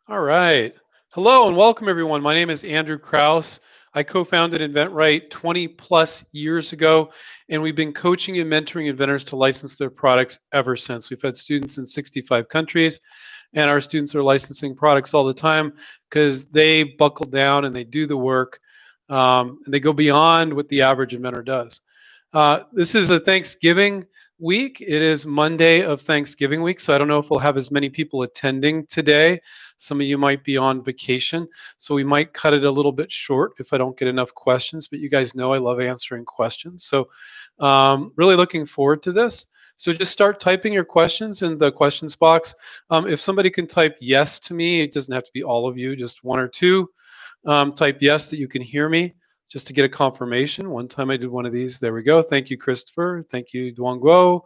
All right. Hello and welcome, everyone. My name is Andrew Krauss. I co-founded InventRight 20 plus years ago, and we've been coaching and mentoring inventors to license their products ever since. We've had students in 65 countries, and our students are licensing products all the time because they buckle down and they do the work, and they go beyond what the average inventor does. This is a Thanksgiving week. It is Monday of Thanksgiving week, so I don't know if we'll have as many people attending today. Some of you might be on vacation, so we might cut it a little bit short if I don't get enough questions, but you guys know I love answering questions. So really looking forward to this. So just start typing your questions in the questions box. If somebody can type yes to me, it doesn't have to be all of you, just one or two. Type yes that you can hear me just to get a confirmation. One time I did one of these. There we go. Thank you, Christopher. Thank you, Duanguo,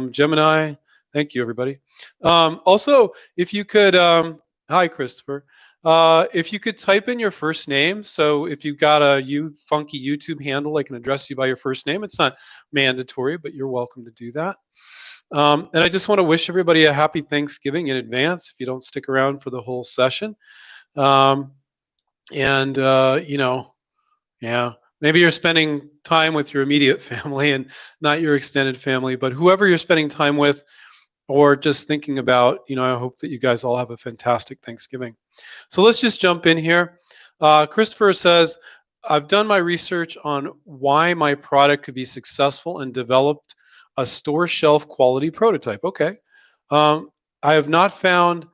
Gemini. Thank you, everybody. Also, if you could, hi, Christopher. If you could type in your first name. So if you've got a funky YouTube handle, I can address you by your first name. It's not mandatory, but you're welcome to do that. And I just want to wish everybody a happy Thanksgiving in advance if you don't stick around for the whole session. Yeah, maybe you're spending time with your immediate family and not your extended family, but whoever you're spending time with or just thinking about, I hope that you guys all have a fantastic Thanksgiving. So let's just jump in here. Christopher says, I've done my research on why my product could be successful and developed a store shelf quality prototype. Okay. I have not found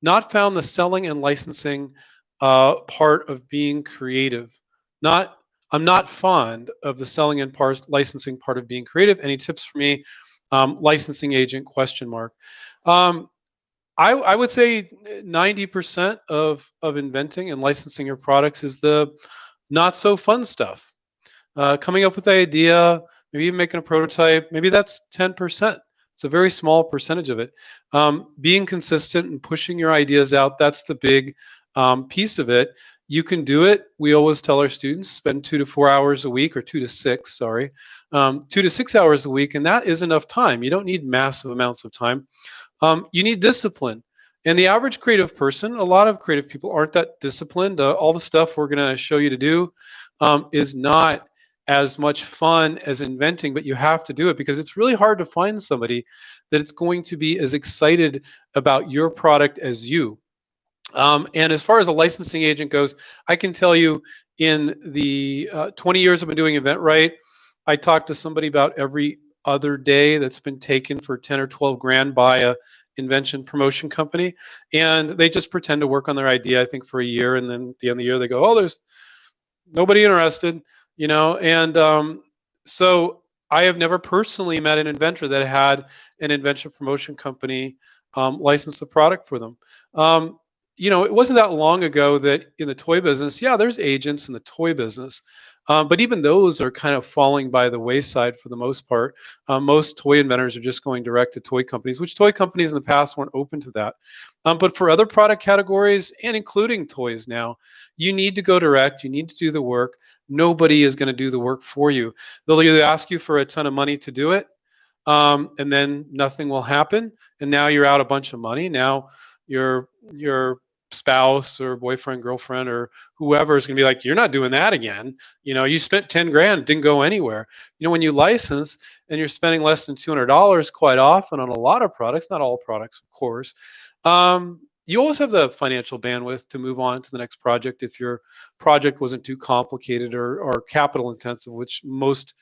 the selling and licensing part of being creative. I'm not fond of the selling and licensing part of being creative. Any tips for me? Licensing agent ? I would say 90% of inventing and licensing your products is the not so fun stuff. Coming up with the idea, maybe even making a prototype, maybe that's 10%. It's a very small percentage of it. Being consistent and pushing your ideas out, that's the big piece of it. You can do it. We always tell our students spend 2 to 4 hours a week, or 2 to 6, sorry, 2 to 6 hours a week, and that is enough time. You don't need massive amounts of time. You need discipline. And the average creative person, a lot of creative people aren't that disciplined. All the stuff we're going to show you to do is not as much fun as inventing, but you have to do it because it's really hard to find somebody that it's going to be as excited about your product as you. And as far as a licensing agent goes, I can tell you in the 20 years I've been doing InventRight, I talk to somebody about every other day that's been taken for 10 or 12 grand by a invention promotion company. And they just pretend to work on their idea, I think, for a year. And then at the end of the year, they go, oh, there's nobody interested, And so I have never personally met an inventor that had an invention promotion company license a product for them. It wasn't that long ago that in the toy business, yeah, there's agents in the toy business, but even those are kind of falling by the wayside for the most part. Most toy inventors are just going direct to toy companies, which toy companies in the past weren't open to that. But for other product categories, and including toys now, you need to go direct. You need to do the work. Nobody is going to do the work for you. They'll either ask you for a ton of money to do it, and then nothing will happen, and now you're out a bunch of money. Now your spouse or boyfriend, girlfriend, or whoever is going to be like, you're not doing that again. You spent 10 grand, didn't go anywhere. When you license and you're spending less than $200 quite often on a lot of products, not all products, of course, you always have the financial bandwidth to move on to the next project if your project wasn't too complicated or capital intensive, which most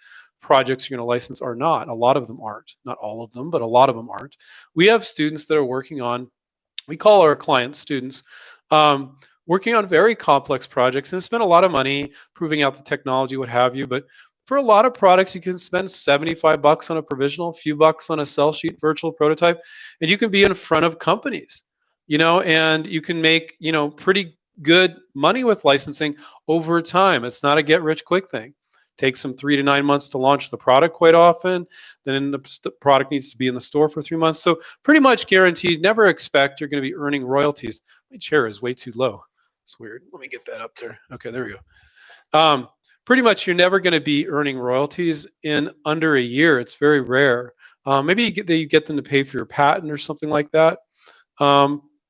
projects you're going to license are not. A lot of them aren't. Not all of them, but a lot of them aren't. We have students that are working on, we call our clients students, working on very complex projects and spend a lot of money proving out the technology, what have you. But for a lot of products, you can spend 75 bucks on a provisional, a few bucks on a sell sheet virtual prototype, and you can be in front of companies, and you can make, pretty good money with licensing over time. It's not a get rich quick thing. Takes them 3 to 9 months to launch the product quite often. Then the product needs to be in the store for 3 months. So pretty much guaranteed, never expect you're going to be earning royalties. My chair is way too low. It's weird. Let me get that up there. Okay, there we go. Pretty much you're never going to be earning royalties in under a year. It's very rare. Maybe you get them to pay for your patent or something like that.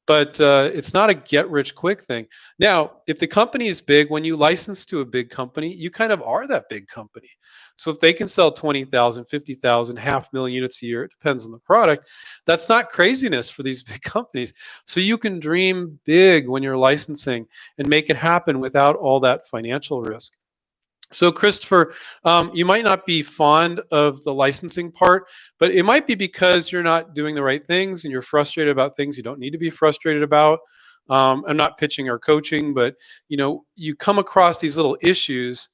but it's not a get-rich-quick thing. Now, if the company is big, when you license to a big company, you kind of are that big company. So if they can sell 20,000, 50,000, 500,000 units a year, it depends on the product, that's not craziness for these big companies. So you can dream big when you're licensing and make it happen without all that financial risk. So Christopher, you might not be fond of the licensing part, but it might be because you're not doing the right things and you're frustrated about things you don't need to be frustrated about. I'm not pitching or coaching, but you come across these little issues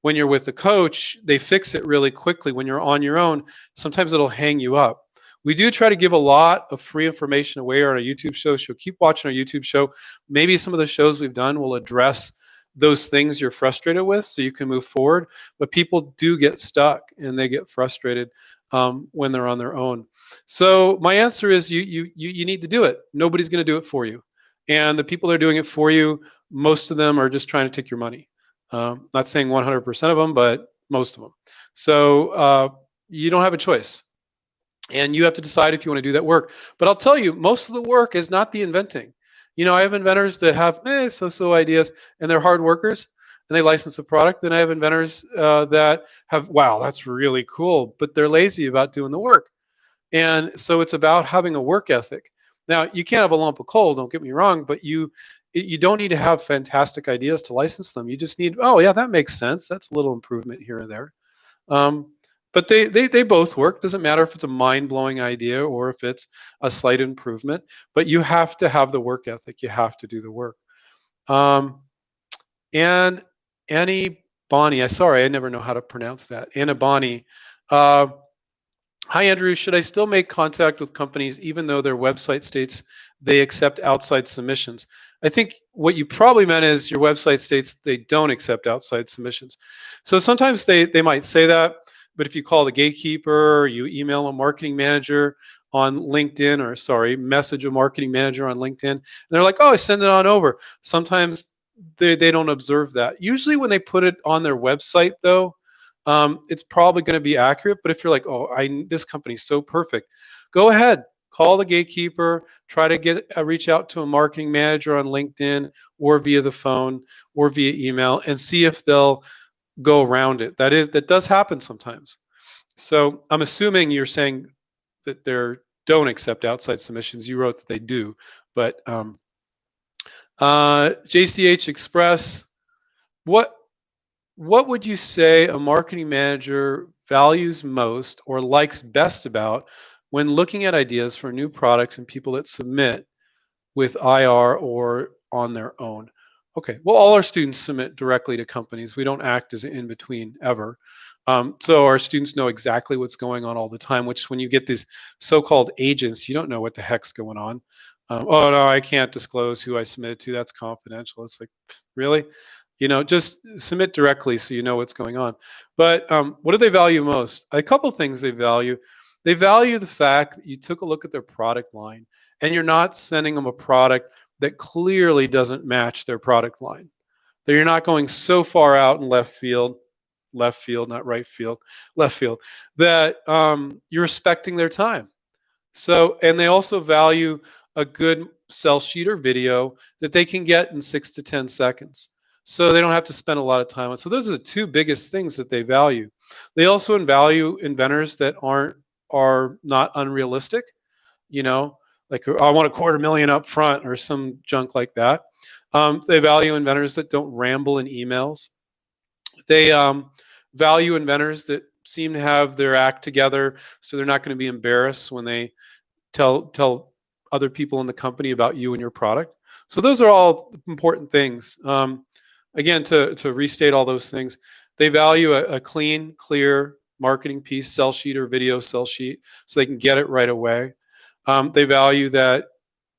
when you're with the coach. They fix it really quickly. When you're on your own, sometimes it'll hang you up. We do try to give a lot of free information away on our YouTube show, so keep watching our YouTube show. Maybe some of the shows we've done will address those things you're frustrated with so you can move forward. But people do get stuck and they get frustrated when they're on their own. So my answer is you need to do it. Nobody's going to do it for you. And the people that are doing it for you, most of them are just trying to take your money. Not saying 100% of them, but most of them. So you don't have a choice. And you have to decide if you want to do that work. But I'll tell you, most of the work is not the inventing. I have inventors that have so-so ideas, and they're hard workers, and they license a product. Then I have inventors that have, wow, that's really cool, but they're lazy about doing the work. And so it's about having a work ethic. Now, you can't have a lump of coal, don't get me wrong, but you don't need to have fantastic ideas to license them. You just need, oh, yeah, that makes sense. That's a little improvement here or there. But they both work. Doesn't matter if it's a mind-blowing idea or if it's a slight improvement. But you have to have the work ethic. You have to do the work. And Annie Bonnie, sorry, I never know how to pronounce that. Anna Bonnie. Hi, Andrew. Should I still make contact with companies even though their website states they accept outside submissions? I think what you probably meant is your website states they don't accept outside submissions. So sometimes they might say that. But if you call the gatekeeper, or you email a marketing manager on LinkedIn, or sorry, message a marketing manager on LinkedIn, and they're like, oh, send it on over. Sometimes they don't observe that. Usually when they put it on their website, though, it's probably going to be accurate. But if you're like, oh, this company's so perfect, go ahead, call the gatekeeper, try to reach out to a marketing manager on LinkedIn or via the phone or via email and see if they'll go around it. That does happen sometimes. So I'm assuming you're saying that they don't accept outside submissions. You wrote that they do, but JCH Express, what would you say a marketing manager values most or likes best about when looking at ideas for new products and people that submit with IR or on their own? Okay, well, all our students submit directly to companies. We don't act as an in-between ever. So our students know exactly what's going on all the time, which when you get these so-called agents, you don't know what the heck's going on. Oh, no, I can't disclose who I submitted to. That's confidential. It's like, really? Just submit directly so you know what's going on. But what do they value most? A couple things they value. They value the fact that you took a look at their product line and you're not sending them a product that clearly doesn't match their product line. That you're not going so far out in left field, not right field, left field, that you're respecting their time. So, and they also value a good sell sheet or video that they can get in 6 to 10 seconds. So they don't have to spend a lot of time on. So those are the two biggest things that they value. They also value inventors that are not unrealistic, like I want $250,000 up front or some junk like that. They value inventors that don't ramble in emails. They value inventors that seem to have their act together, so they're not going to be embarrassed when they tell other people in the company about you and your product. So those are all important things. Again, to restate all those things, they value a clean, clear marketing piece, sell sheet or video sell sheet, so they can get it right away. They value that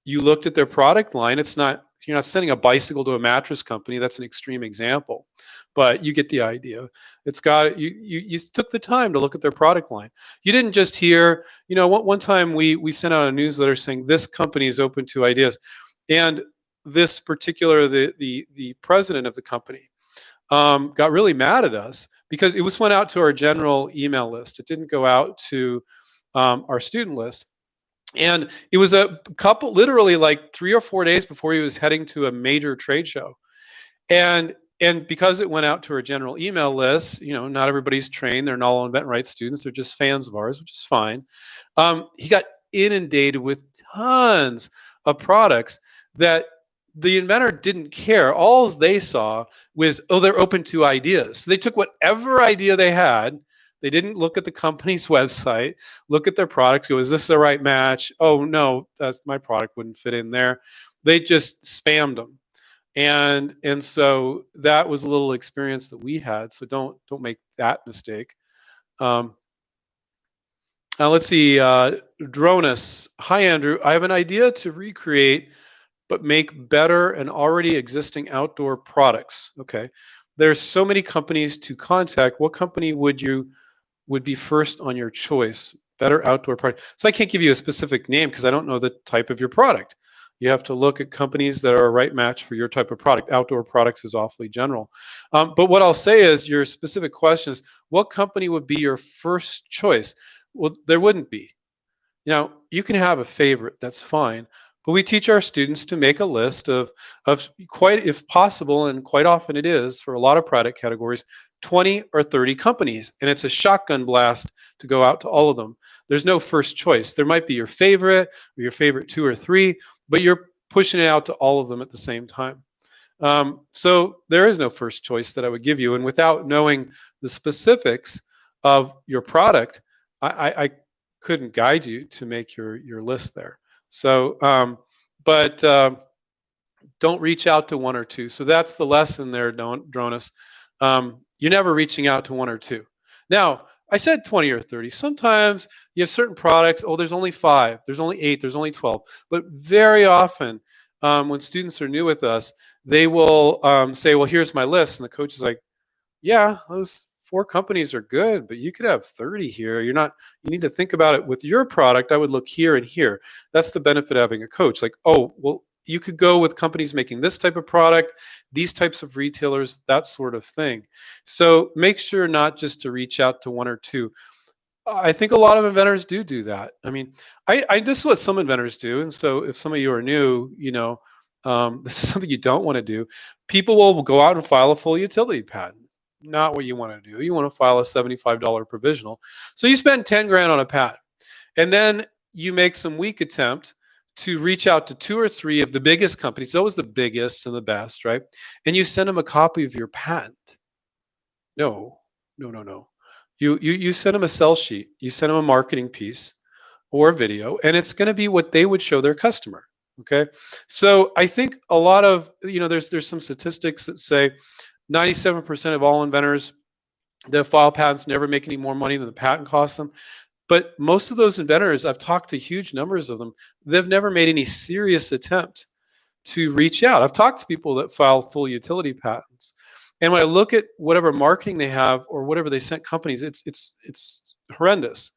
you looked at their product line. You're not sending a bicycle to a mattress company. That's an extreme example, but you get the idea. You took the time to look at their product line. You didn't just hear, one time we sent out a newsletter saying this company is open to ideas, and this particular the president of the company got really mad at us because it went out to our general email list. It didn't go out to our student list. And it was a couple, literally like 3 or 4 days before he was heading to a major trade show. And because it went out to our general email list, not everybody's trained. They're not all InventRight students. They're just fans of ours, which is fine. He got inundated with tons of products that the inventor didn't care. All they saw was, oh, they're open to ideas. So they took whatever idea they had. They didn't look at the company's website, look at their product, go, is this the right match? Oh, no, my product wouldn't fit in there. They just spammed them. And so that was a little experience that we had. So don't make that mistake. Now let's see, Dronus. Hi, Andrew. I have an idea to recreate but make better and already existing outdoor products. Okay. There's so many companies to contact. What company would be first on your choice? Better outdoor product. So I can't give you a specific name because I don't know the type of your product. You have to look at companies that are a right match for your type of product. Outdoor products is awfully general. But what I'll say is your specific question is, what company would be your first choice? Well, there wouldn't be. You can have a favorite, that's fine. But we teach our students to make a list of quite, if possible, and quite often it is for a lot of product categories, 20 or 30 companies. And it's a shotgun blast to go out to all of them. There's no first choice. There might be your favorite or your favorite 2 or 3, but you're pushing it out to all of them at the same time. So there is no first choice that I would give you. And without knowing the specifics of your product, I couldn't guide you to make your list there. So, but don't reach out to 1 or 2. So that's the lesson there, Dronus. You're never reaching out to 1 or 2. Now, I said 20 or 30. Sometimes you have certain products, oh, there's only 5, there's only 8, there's only 12. But very often, when students are new with us, they will say, well, here's my list. And the coach is like, yeah, those 4 companies are good, but you could have 30 here. You need to think about it with your product. I would look here and here. That's the benefit of having a coach. Like, oh, well, you could go with companies making this type of product, these types of retailers, that sort of thing. So make sure not just to reach out to 1 or 2. I think a lot of inventors do that. I mean, this is what some inventors do. And so if some of you are new, this is something you don't want to do. People will go out and file a full utility patent. Not what you want to do. You want to file a $75 provisional. So you spend 10 grand on a patent, and then you make some weak attempt to reach out to 2 or 3 of the biggest companies, always the biggest and the best, right? And you send them a copy of your patent. No. You send them a sell sheet. You send them a marketing piece or a video, and it's going to be what they would show their customer. Okay. So I think a lot of, there's some statistics that say 97% of all inventors that file patents never make any more money than the patent costs them. But most of those inventors, I've talked to huge numbers of them, they've never made any serious attempt to reach out. I've talked to people that file full utility patents. And when I look at whatever marketing they have or whatever they sent companies, it's horrendous.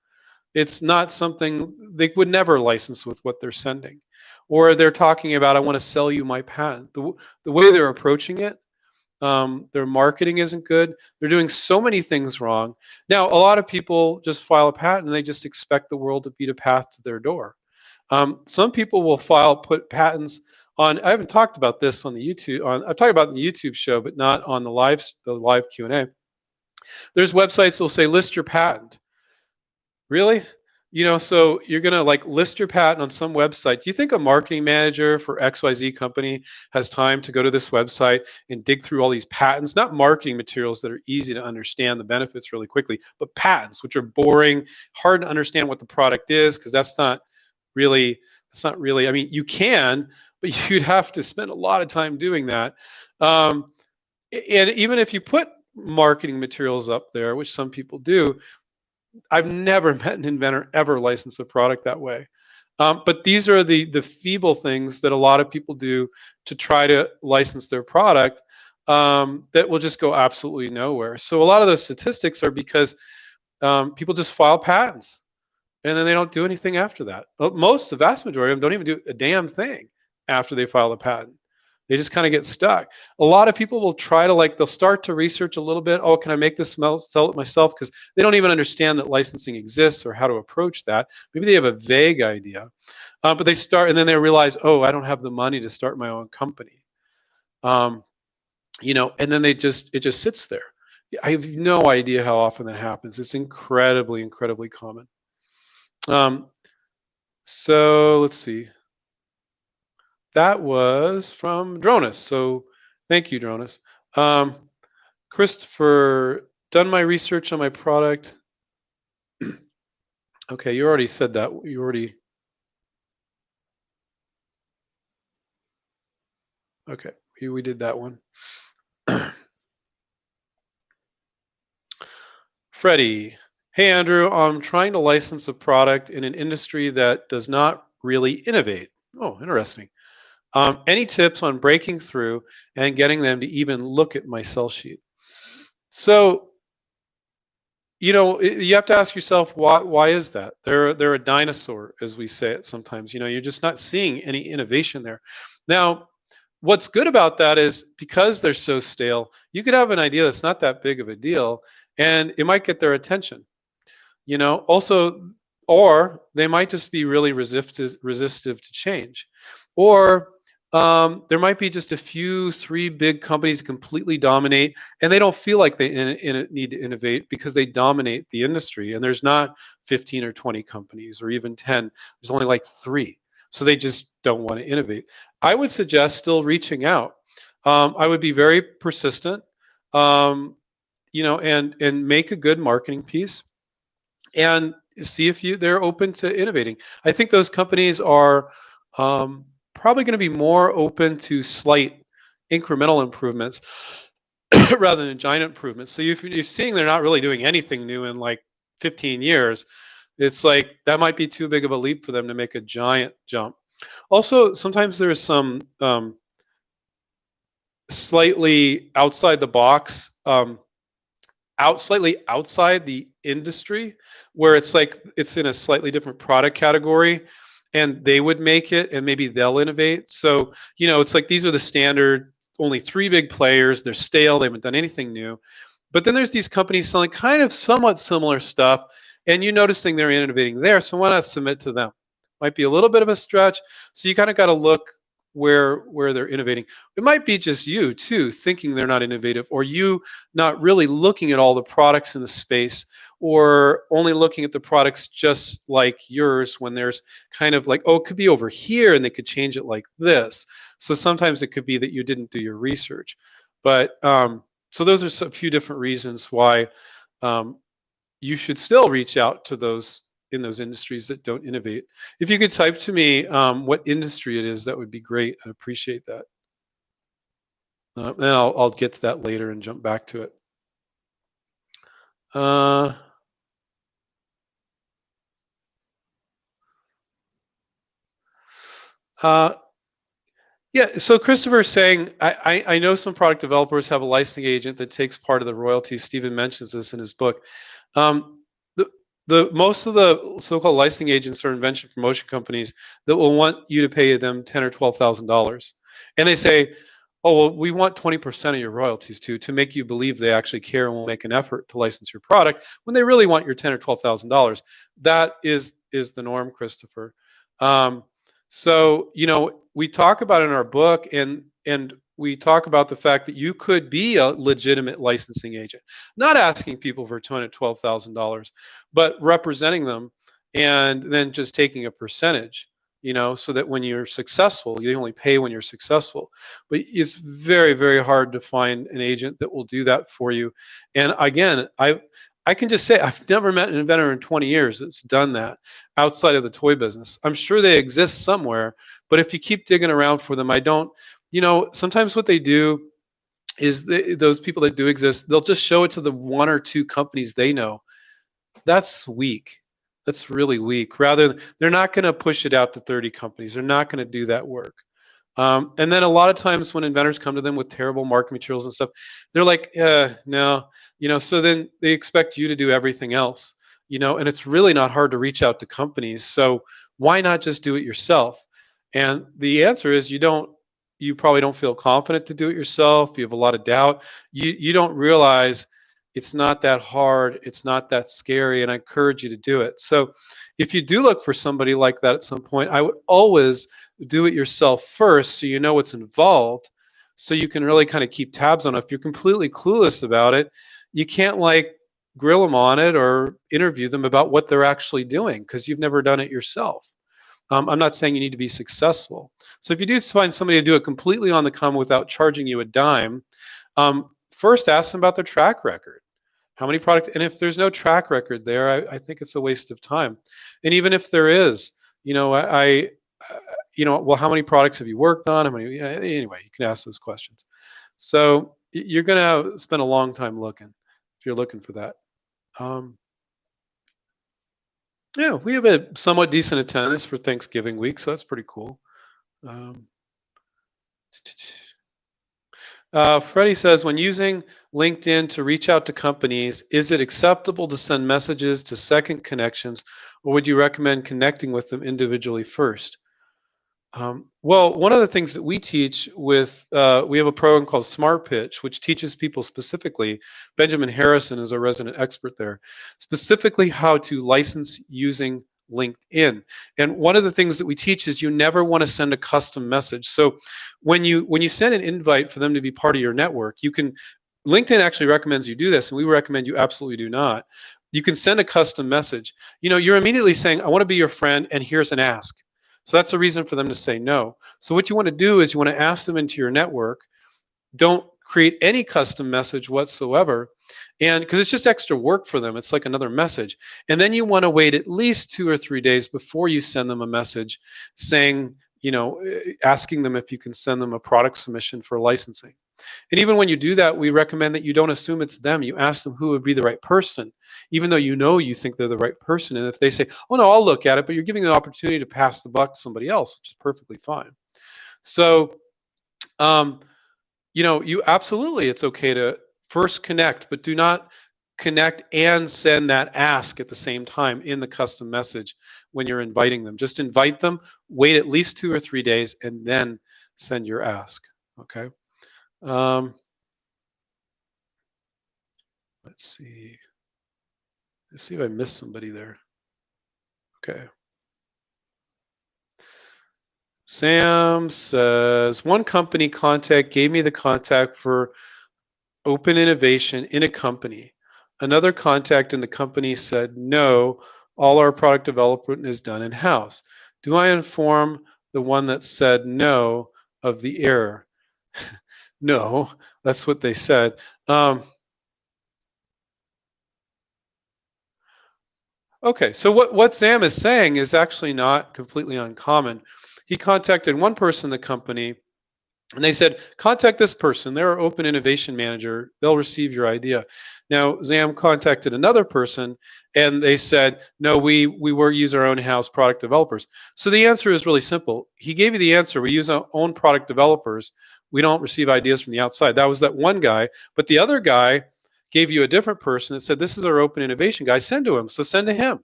It's not something they would never license with what they're sending. Or they're talking about, I want to sell you my patent. The way they're approaching it, their marketing isn't good. They're doing so many things wrong. Now, a lot of people just file a patent and they just expect the world to beat a path to their door. Some people will put patents on. I haven't talked about this on the YouTube. I've talked about it in the YouTube show, but not on the live Q&A. There's websites that'll say list your patent. Really? So you're going to list your patent on some website. Do you think a marketing manager for XYZ company has time to go to this website and dig through all these patents, not marketing materials that are easy to understand the benefits really quickly, but patents, which are boring, hard to understand what the product is, because that's not really, I mean, you can, but you'd have to spend a lot of time doing that. And even if you put marketing materials up there, which some people do, I've never met an inventor ever license a product that way. But these are the feeble things that a lot of people do to try to license their product that will just go absolutely nowhere. So a lot of those statistics are because people just file patents and then they don't do anything after that. The vast majority of them don't even do a damn thing after they file a patent. They just kind of get stuck. A lot of people will try to they'll start to research a little bit. Oh, can I make this sell it myself? Because they don't even understand that licensing exists or how to approach that. Maybe they have a vague idea, but they start and then they realize, oh, I don't have the money to start my own company. Um, and then it just sits there. I have no idea how often that happens. It's incredibly, incredibly common. So let's see. That was from Dronis. So thank you, Dronis. Christopher, done my research on my product. Okay, you already said that. You already. Okay, we did that one. Freddie, hey Andrew, I'm trying to license a product in an industry that does not really innovate. Oh, interesting. Any tips on breaking through and getting them to even look at my sell sheet? So, you have to ask yourself, why is that? They're a dinosaur, as we say it sometimes. You're just not seeing any innovation there. Now, what's good about that is because they're so stale, you could have an idea that's not that big of a deal, and it might get their attention. Also, or they might just be really resistive to change, or there might be just a few, three big companies completely dominate, and they don't feel like they need to innovate because they dominate the industry. And there's not 15 or 20 companies, or even 10. There's only like 3, so they just don't want to innovate. I would suggest still reaching out. I would be very persistent, and make a good marketing piece, and see if they're open to innovating. I think those companies are probably going to be more open to slight incremental improvements rather than giant improvements. So if you're seeing they're not really doing anything new in like 15 years, it's like that might be too big of a leap for them to make a giant jump. Also, sometimes there's some slightly outside the box, slightly outside the industry, where it's like it's in a slightly different product category, and they would make it, and maybe they'll innovate. So it's like these are the standard, only 3 big players. They're stale. They haven't done anything new. But then there's these companies selling kind of somewhat similar stuff, and noticing they're innovating there. So why not submit to them? Might be a little bit of a stretch. So you kind of got to look where they're innovating. It might be just you too thinking they're not innovative, or you not really looking at all the products in the space, or only looking at the products just like yours, when there's kind of like, oh, it could be over here and they could change it like this. So sometimes it could be that you didn't do your research. But so those are a few different reasons why you should still reach out to those in those industries that don't innovate. If you could type to me what industry it is, that would be great. I'd appreciate that. And I'll get to that later and jump back to it. Yeah, so Christopher's saying, I know some product developers have a licensing agent that takes part of the royalties. Stephen mentions this in his book. The most of the so-called licensing agents are invention promotion companies that will want you to pay them $10,000 or $12,000, and they say, "Oh, well, we want 20% of your royalties to make you believe they actually care and will make an effort to license your product," when they really want your $10,000 or $12,000. That is the norm, Christopher. So we talk about in our book, and we talk about the fact that you could be a legitimate licensing agent, not asking people for $200,000, $12,000, but representing them, and then just taking a percentage, so that when you're successful, you only pay when you're successful. But it's very, very hard to find an agent that will do that for you. And again, I can just say I've never met an inventor in 20 years that's done that outside of the toy business. I'm sure they exist somewhere, but if you keep digging around for them, I don't. Sometimes what they do is those people that do exist, they'll just show it to the 1 or 2 companies they know. That's weak. That's really weak. Rather, they're not going to push it out to 30 companies. They're not going to do that work. And then a lot of times when inventors come to them with terrible marketing materials and stuff, they're like, no, so then they expect you to do everything else, and it's really not hard to reach out to companies. So why not just do it yourself? And the answer is you don't you probably don't feel confident to do it yourself. You have a lot of doubt. You don't realize it's not that hard. It's not that scary, and I encourage you to do it. So if you do look for somebody like that at some point, I would always do it yourself first so you know what's involved, so you can really kind of keep tabs on it. If you're completely clueless about it, you can't like grill them on it or interview them about what they're actually doing because you've never done it yourself. I'm not saying you need to be successful. So if you do find somebody to do it completely on the come without charging you a dime, first ask them about their track record. How many products? And if there's no track record there, I think it's a waste of time. And even if there is, well, how many products have you worked on? How many? Anyway, you can ask those questions. So you're going to spend a long time looking if you're looking for that. Yeah, we have a somewhat decent attendance for Thanksgiving week, so that's pretty cool. Freddie says, when using LinkedIn to reach out to companies, is it acceptable to send messages to second connections, or would you recommend connecting with them individually first? Well, one of the things that we teach with, we have a program called Smart Pitch, which teaches people specifically, Benjamin Harrison is a resident expert there, specifically how to license using LinkedIn. And one of the things that we teach is you never want to send a custom message. So when you send an invite for them to be part of your network, LinkedIn actually recommends you do this, and we recommend you absolutely do not. You can send a custom message. You're immediately saying, I want to be your friend, and here's an ask. So that's a reason for them to say no. So what you want to do is you want to ask them into your network. Don't create any custom message whatsoever, and because it's just extra work for them. It's like another message. And then you want to wait at least 2 or 3 days before you send them a message saying, asking them if you can send them a product submission for licensing. And even when you do that, we recommend that you don't assume it's them. You ask them who would be the right person, even though you think they're the right person. And if they say, oh, no, I'll look at it, but you're giving them the opportunity to pass the buck to somebody else, which is perfectly fine. So, you absolutely, it's okay to first connect, but do not connect and send that ask at the same time in the custom message when you're inviting them. Just invite them, wait at least 2 or 3 days, and then send your ask. Okay. Let's see. Let's see if I missed somebody there. Okay. Sam says, one company contact gave me the contact for open innovation in a company. Another contact in the company said, no, all our product development is done in-house. Do I inform the one that said no of the error? No, that's what they said. Okay, so what Sam is saying is actually not completely uncommon. He contacted one person in the company, and they said, contact this person. They're our open innovation manager. They'll receive your idea. Now, Sam contacted another person, and they said, no, we use our own in-house product developers. So the answer is really simple. He gave you the answer. We use our own product developers. We don't receive ideas from the outside. That was that one guy. But the other guy gave you a different person that said, this is our open innovation guy. Send to him. So send to him.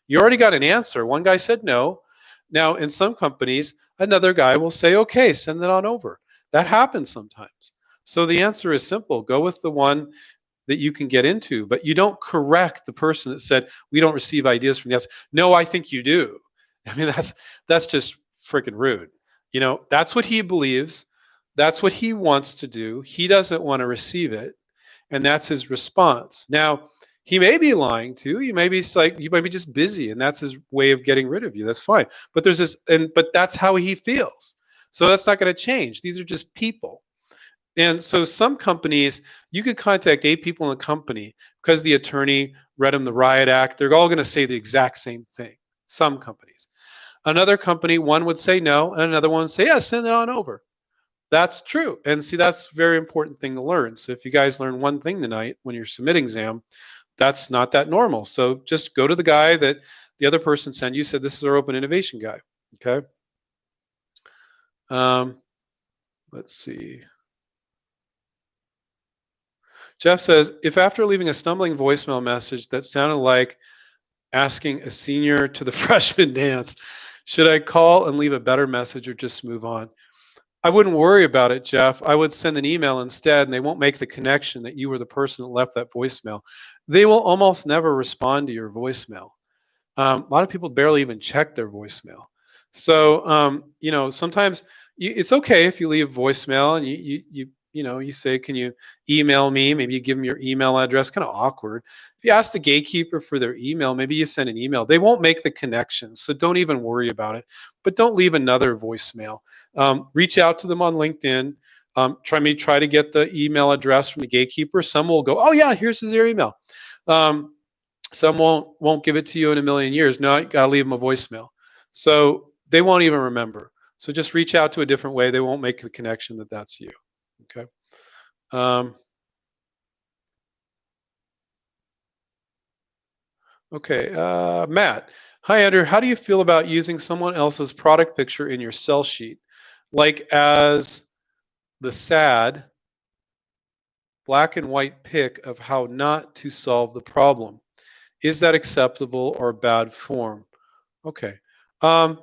You already got an answer. One guy said no. Now, in some companies, another guy will say, okay, send it on over. That happens sometimes. So the answer is simple. Go with the one that you can get into, but you don't correct the person that said, we don't receive ideas from the outside. No, I think you do. I mean, that's just freaking rude. That's what he believes. That's what he wants to do. He doesn't want to receive it. And that's his response. Now, he may be lying too. He might be just busy, and that's his way of getting rid of you. That's fine. But but that's how he feels. So that's not going to change. These are just people. And so some companies, you could contact 8 people in a company because the attorney read them the Riot Act. They're all going to say the exact same thing. Some companies. Another company, one would say no, and another one would say, yeah, send it on over. That's true. And see, that's a very important thing to learn. So if you guys learn one thing tonight when you're submitting exam, that's not that normal. So just go to the guy that the other person sent you, said, this is our open innovation guy. Okay. Let's see. Jeff says, if after leaving a stumbling voicemail message that sounded like asking a senior to the freshman dance, should I call and leave a better message or just move on? I wouldn't worry about it, Jeff. I would send an email instead, and they won't make the connection that you were the person that left that voicemail. They will almost never respond to your voicemail. A lot of people barely even check their voicemail. So, sometimes it's okay if you leave voicemail and you say, "Can you email me?" Maybe you give them your email address. Kind of awkward. If you ask the gatekeeper for their email, maybe you send an email. They won't make the connection, so don't even worry about it. But don't leave another voicemail. Reach out to them on LinkedIn. Try to get the email address from the gatekeeper. Some will go, "Oh yeah, here's their email." Um, some won't give it to you in a million years. No, you gotta leave them a voicemail. So they won't even remember. So just reach out to a different way. They won't make the connection that that's you. Okay. Um, okay. Matt. Hi, Andrew. How do you feel about using someone else's product picture in your sell sheet, like as the sad black and white pic of how not to solve the problem? Is that acceptable or bad form? Okay. Um,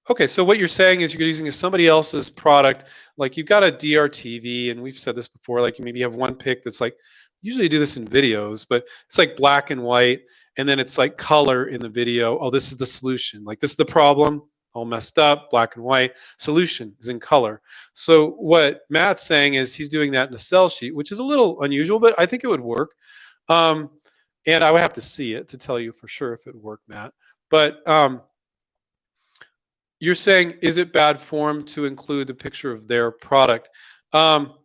Okay, so what you're saying is you're using somebody else's product, like you've got a DRTV, and we've said this before, like you maybe have one pic that's like, usually you do this in videos, but it's like black and white, and then it's like color in the video. Oh, this is the solution. Like this is the problem, all messed up, black and white. Solution is in color. So what Matt's saying is he's doing that in a sell sheet, which is a little unusual, but I think it would work. Um, and I would have to see it to tell you for sure if it would work, Matt. But you're saying, is it bad form to include the picture of their product? Um,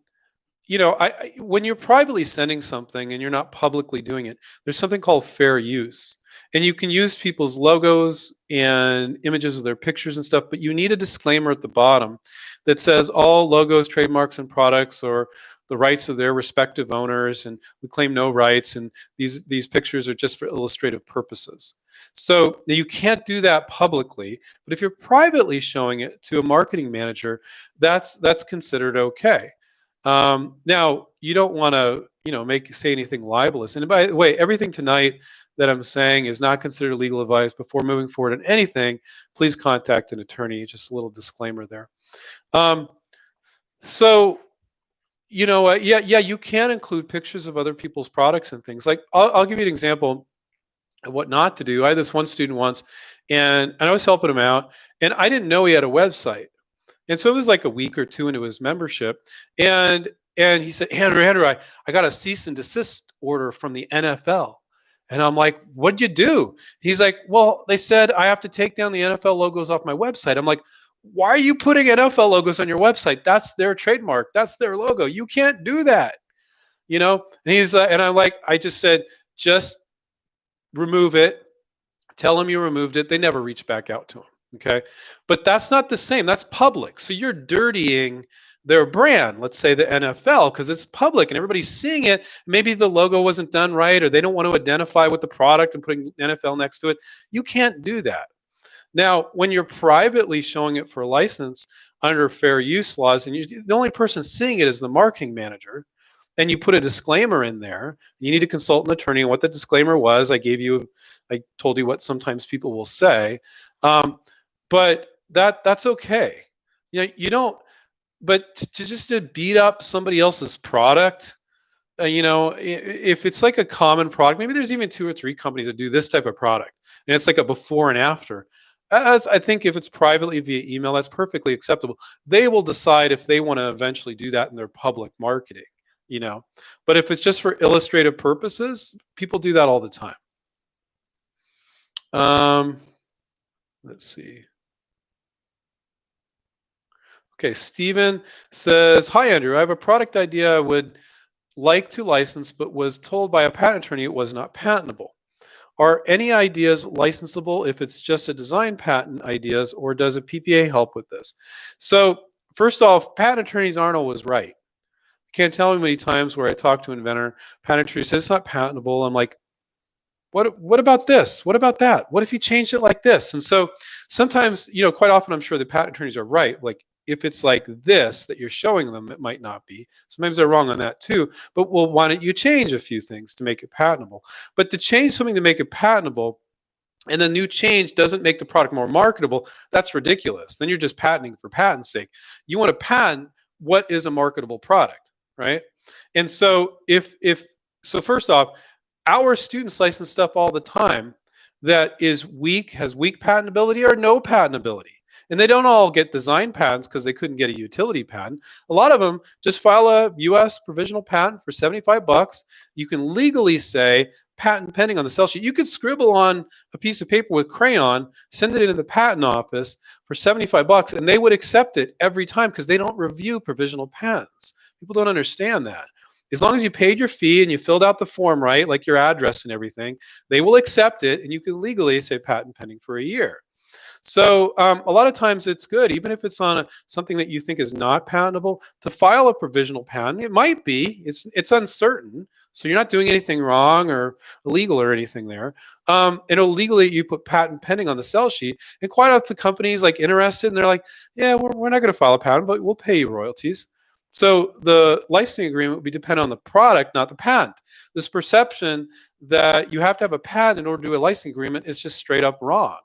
when you're privately sending something and you're not publicly doing it, there's something called fair use. And you can use people's logos and images of their pictures and stuff, but you need a disclaimer at the bottom that says all logos, trademarks, and products or the rights of their respective owners, and we claim no rights, and these pictures are just for illustrative purposes. So now you can't do that publicly, but if you're privately showing it to a marketing manager, that's considered okay. Now you don't want to, say anything libelous. And by the way, everything tonight that I'm saying is not considered legal advice. Before moving forward on anything, please contact an attorney. Just a little disclaimer there. So, yeah, you can include pictures of other people's products and things. Like, I'll give you an example of what not to do. I had this one student once, and I was helping him out, and I didn't know he had a website. And so it was like a week or two into his membership, and he said, Andrew, I got a cease and desist order from the NFL. And I'm like, what'd you do? He's like, well, they said I have to take down the NFL logos off my website. I'm like, why are you putting NFL logos on your website? That's their trademark. That's their logo. You can't do that. And he's and I'm like, I just said, just remove it. Tell them you removed it. They never reach back out to him. Okay. But that's not the same. That's public. So you're dirtying their brand, let's say the NFL, because it's public and everybody's seeing it. Maybe the logo wasn't done right, or they don't want to identify with the product and putting NFL next to it. You can't do that. Now, when you're privately showing it for a license under fair use laws, and the only person seeing it is the marketing manager, and you put a disclaimer in there, you need to consult an attorney on what the disclaimer was. I told you what sometimes people will say, but that's okay. You don't. But to beat up somebody else's product, if it's like a common product, maybe there's even 2 or 3 companies that do this type of product, and it's like a before and after. I think if it's privately via email, that's perfectly acceptable. They will decide if they want to eventually do that in their public marketing, But if it's just for illustrative purposes, people do that all the time. Let's see. Okay, Steven says, hi, Andrew. I have a product idea I would like to license, but was told by a patent attorney it was not patentable. Are any ideas licensable if it's just a design patent ideas, or does a PPA help with this? So first off, patent attorneys aren't always right. I can't tell you how many times where I talk to an inventor, patent attorney says it's not patentable. I'm like, what about this? What about that? What if you changed it like this? And so sometimes, quite often I'm sure the patent attorneys are right. Like, if it's like this that you're showing them, it might not be. Sometimes they're wrong on that too. But well, why don't you change a few things to make it patentable? But to change something to make it patentable, and the new change doesn't make the product more marketable, that's ridiculous. Then you're just patenting for patent's sake. You want to patent what is a marketable product, right? And so so first off, our students license stuff all the time that is weak, has weak patentability or no patentability. And they don't all get design patents because they couldn't get a utility patent. A lot of them just file a US provisional patent for 75 bucks. You can legally say patent pending on the sell sheet. You could scribble on a piece of paper with crayon, send it into the patent office for 75 bucks, and they would accept it every time because they don't review provisional patents. People don't understand that. As long as you paid your fee and you filled out the form right, like your address and everything, they will accept it, and you can legally say patent pending for a year. So a lot of times it's good, even if it's on something that you think is not patentable, to file a provisional patent. It might be, it's uncertain, so you're not doing anything wrong or illegal or anything there. And illegally, you put patent pending on the sell sheet, and quite often the company's like interested, and they're like, yeah, we're not going to file a patent, but we'll pay you royalties. So the licensing agreement would be dependent on the product, not the patent. This perception that you have to have a patent in order to do a licensing agreement is just straight up wrong.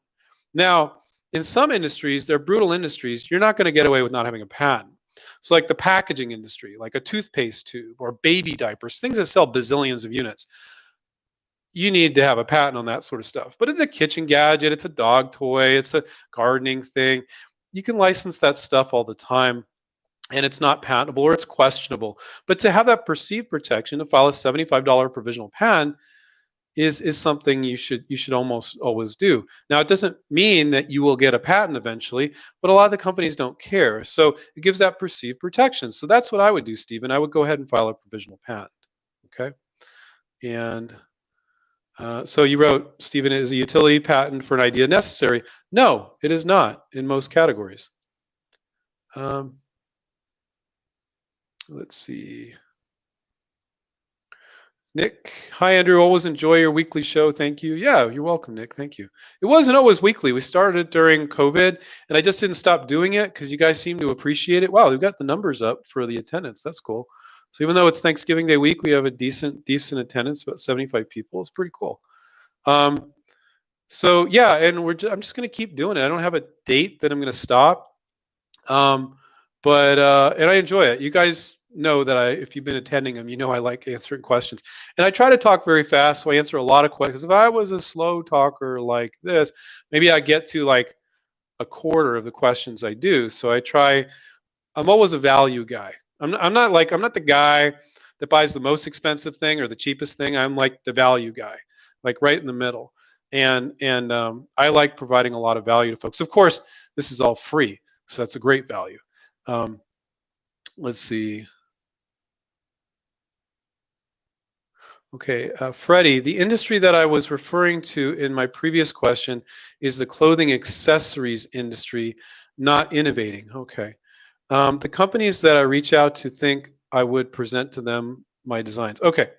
Now, in some industries, they're brutal industries, you're not going to get away with not having a patent. So like the packaging industry, like a toothpaste tube or baby diapers, things that sell bazillions of units, you need to have a patent on that sort of stuff. But it's a kitchen gadget, it's a dog toy, it's a gardening thing. You can license that stuff all the time, and it's not patentable or it's questionable. But to have that perceived protection, to file a $75 provisional patent, is something you should almost always do. Now, it doesn't mean that you will get a patent eventually, but a lot of the companies don't care. So it gives that perceived protection. So that's what I would do, Stephen. I would go ahead and file a provisional patent. Okay. And so you wrote, Stephen, is a utility patent for an idea necessary? No, it is not in most categories. Let's see. Nick, hi Andrew, always enjoy your weekly show. Thank you. Yeah, you're welcome, Nick. Thank you. It wasn't always weekly. We started it during COVID, and I just didn't stop doing it because you guys seem to appreciate it. Wow, we've got the numbers up for the attendance. That's cool. So even though it's Thanksgiving Day week, we have a decent attendance, about 75 people. It's pretty cool. So yeah, and I'm just going to keep doing it. I don't have a date that I'm going to stop, but I enjoy it. You guys know that if you've been attending them, you know I like answering questions. And I try to talk very fast, so I answer a lot of questions. If I was a slow talker like this, maybe I get to like a quarter of the questions I do. So I'm always a value guy. I'm not the guy that buys the most expensive thing or the cheapest thing. I'm like the value guy, like right in the middle. And I like providing a lot of value to folks. Of course, this is all free, so that's a great value. Let's see. Okay, Freddie, the industry that I was referring to in my previous question is the clothing accessories industry, not innovating. Okay. The companies that I reach out to think I would present to them my designs. Okay.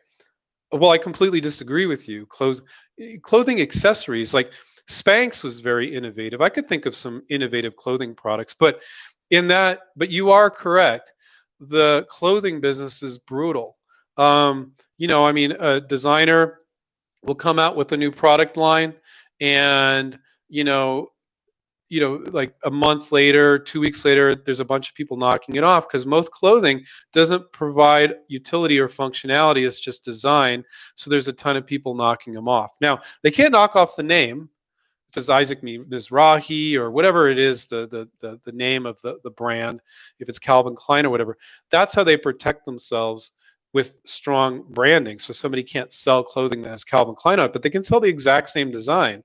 Well, I completely disagree with you. Clothing accessories, like Spanx was very innovative. I could think of some innovative clothing products, but you are correct. The clothing business is brutal. I mean, a designer will come out with a new product line, and like a month later, 2 weeks later, there's a bunch of people knocking it off because most clothing doesn't provide utility or functionality. It's just design. So there's a ton of people knocking them off. Now, they can't knock off the name. If it's Isaac Mizrahi or whatever it is, the name of the brand, if it's Calvin Klein or whatever, that's how they protect themselves with strong branding. So somebody can't sell clothing that has Calvin Klein on it, but they can sell the exact same design.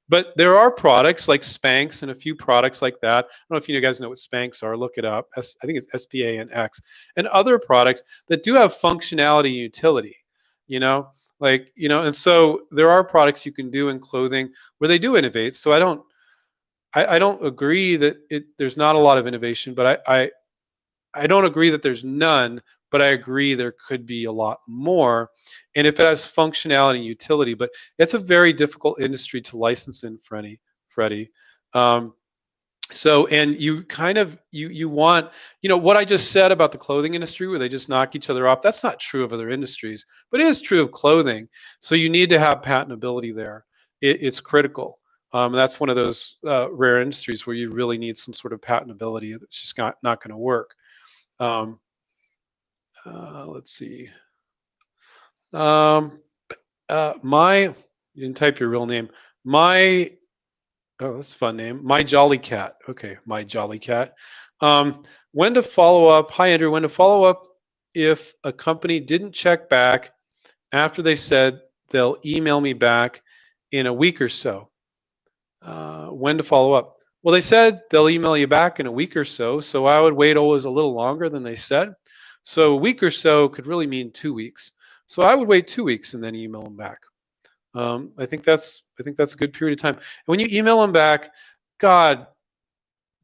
But there are products like Spanx and a few products like that. I don't know if you guys know what Spanx are. Look it up. I think it's SPANX. And other products that do have functionality and utility, and so there are products you can do in clothing where they do innovate. So I don't agree that there's not a lot of innovation, but I don't agree that there's none, but I agree there could be a lot more. And if it has functionality and utility, but it's a very difficult industry to license in, Freddie. And you kind of, you want, what I just said about the clothing industry where they just knock each other off, that's not true of other industries, but it is true of clothing. So you need to have patentability there. it's critical. That's one of those rare industries where you really need some sort of patentability. It's just not going to work. Um, let's see. Um, you didn't type your real name. My Oh, that's a fun name. My Jolly Cat. Okay, My Jolly Cat. When to follow up? Hi, Andrew. When to follow up if a company didn't check back after they said they'll email me back in a week or so? When to follow up? Well, they said they'll email you back in a week or so, so I would wait always a little longer than they said. So a week or so could really mean 2 weeks. So I would wait 2 weeks and then email them back. I think that's a good period of time. And when you email them back, God,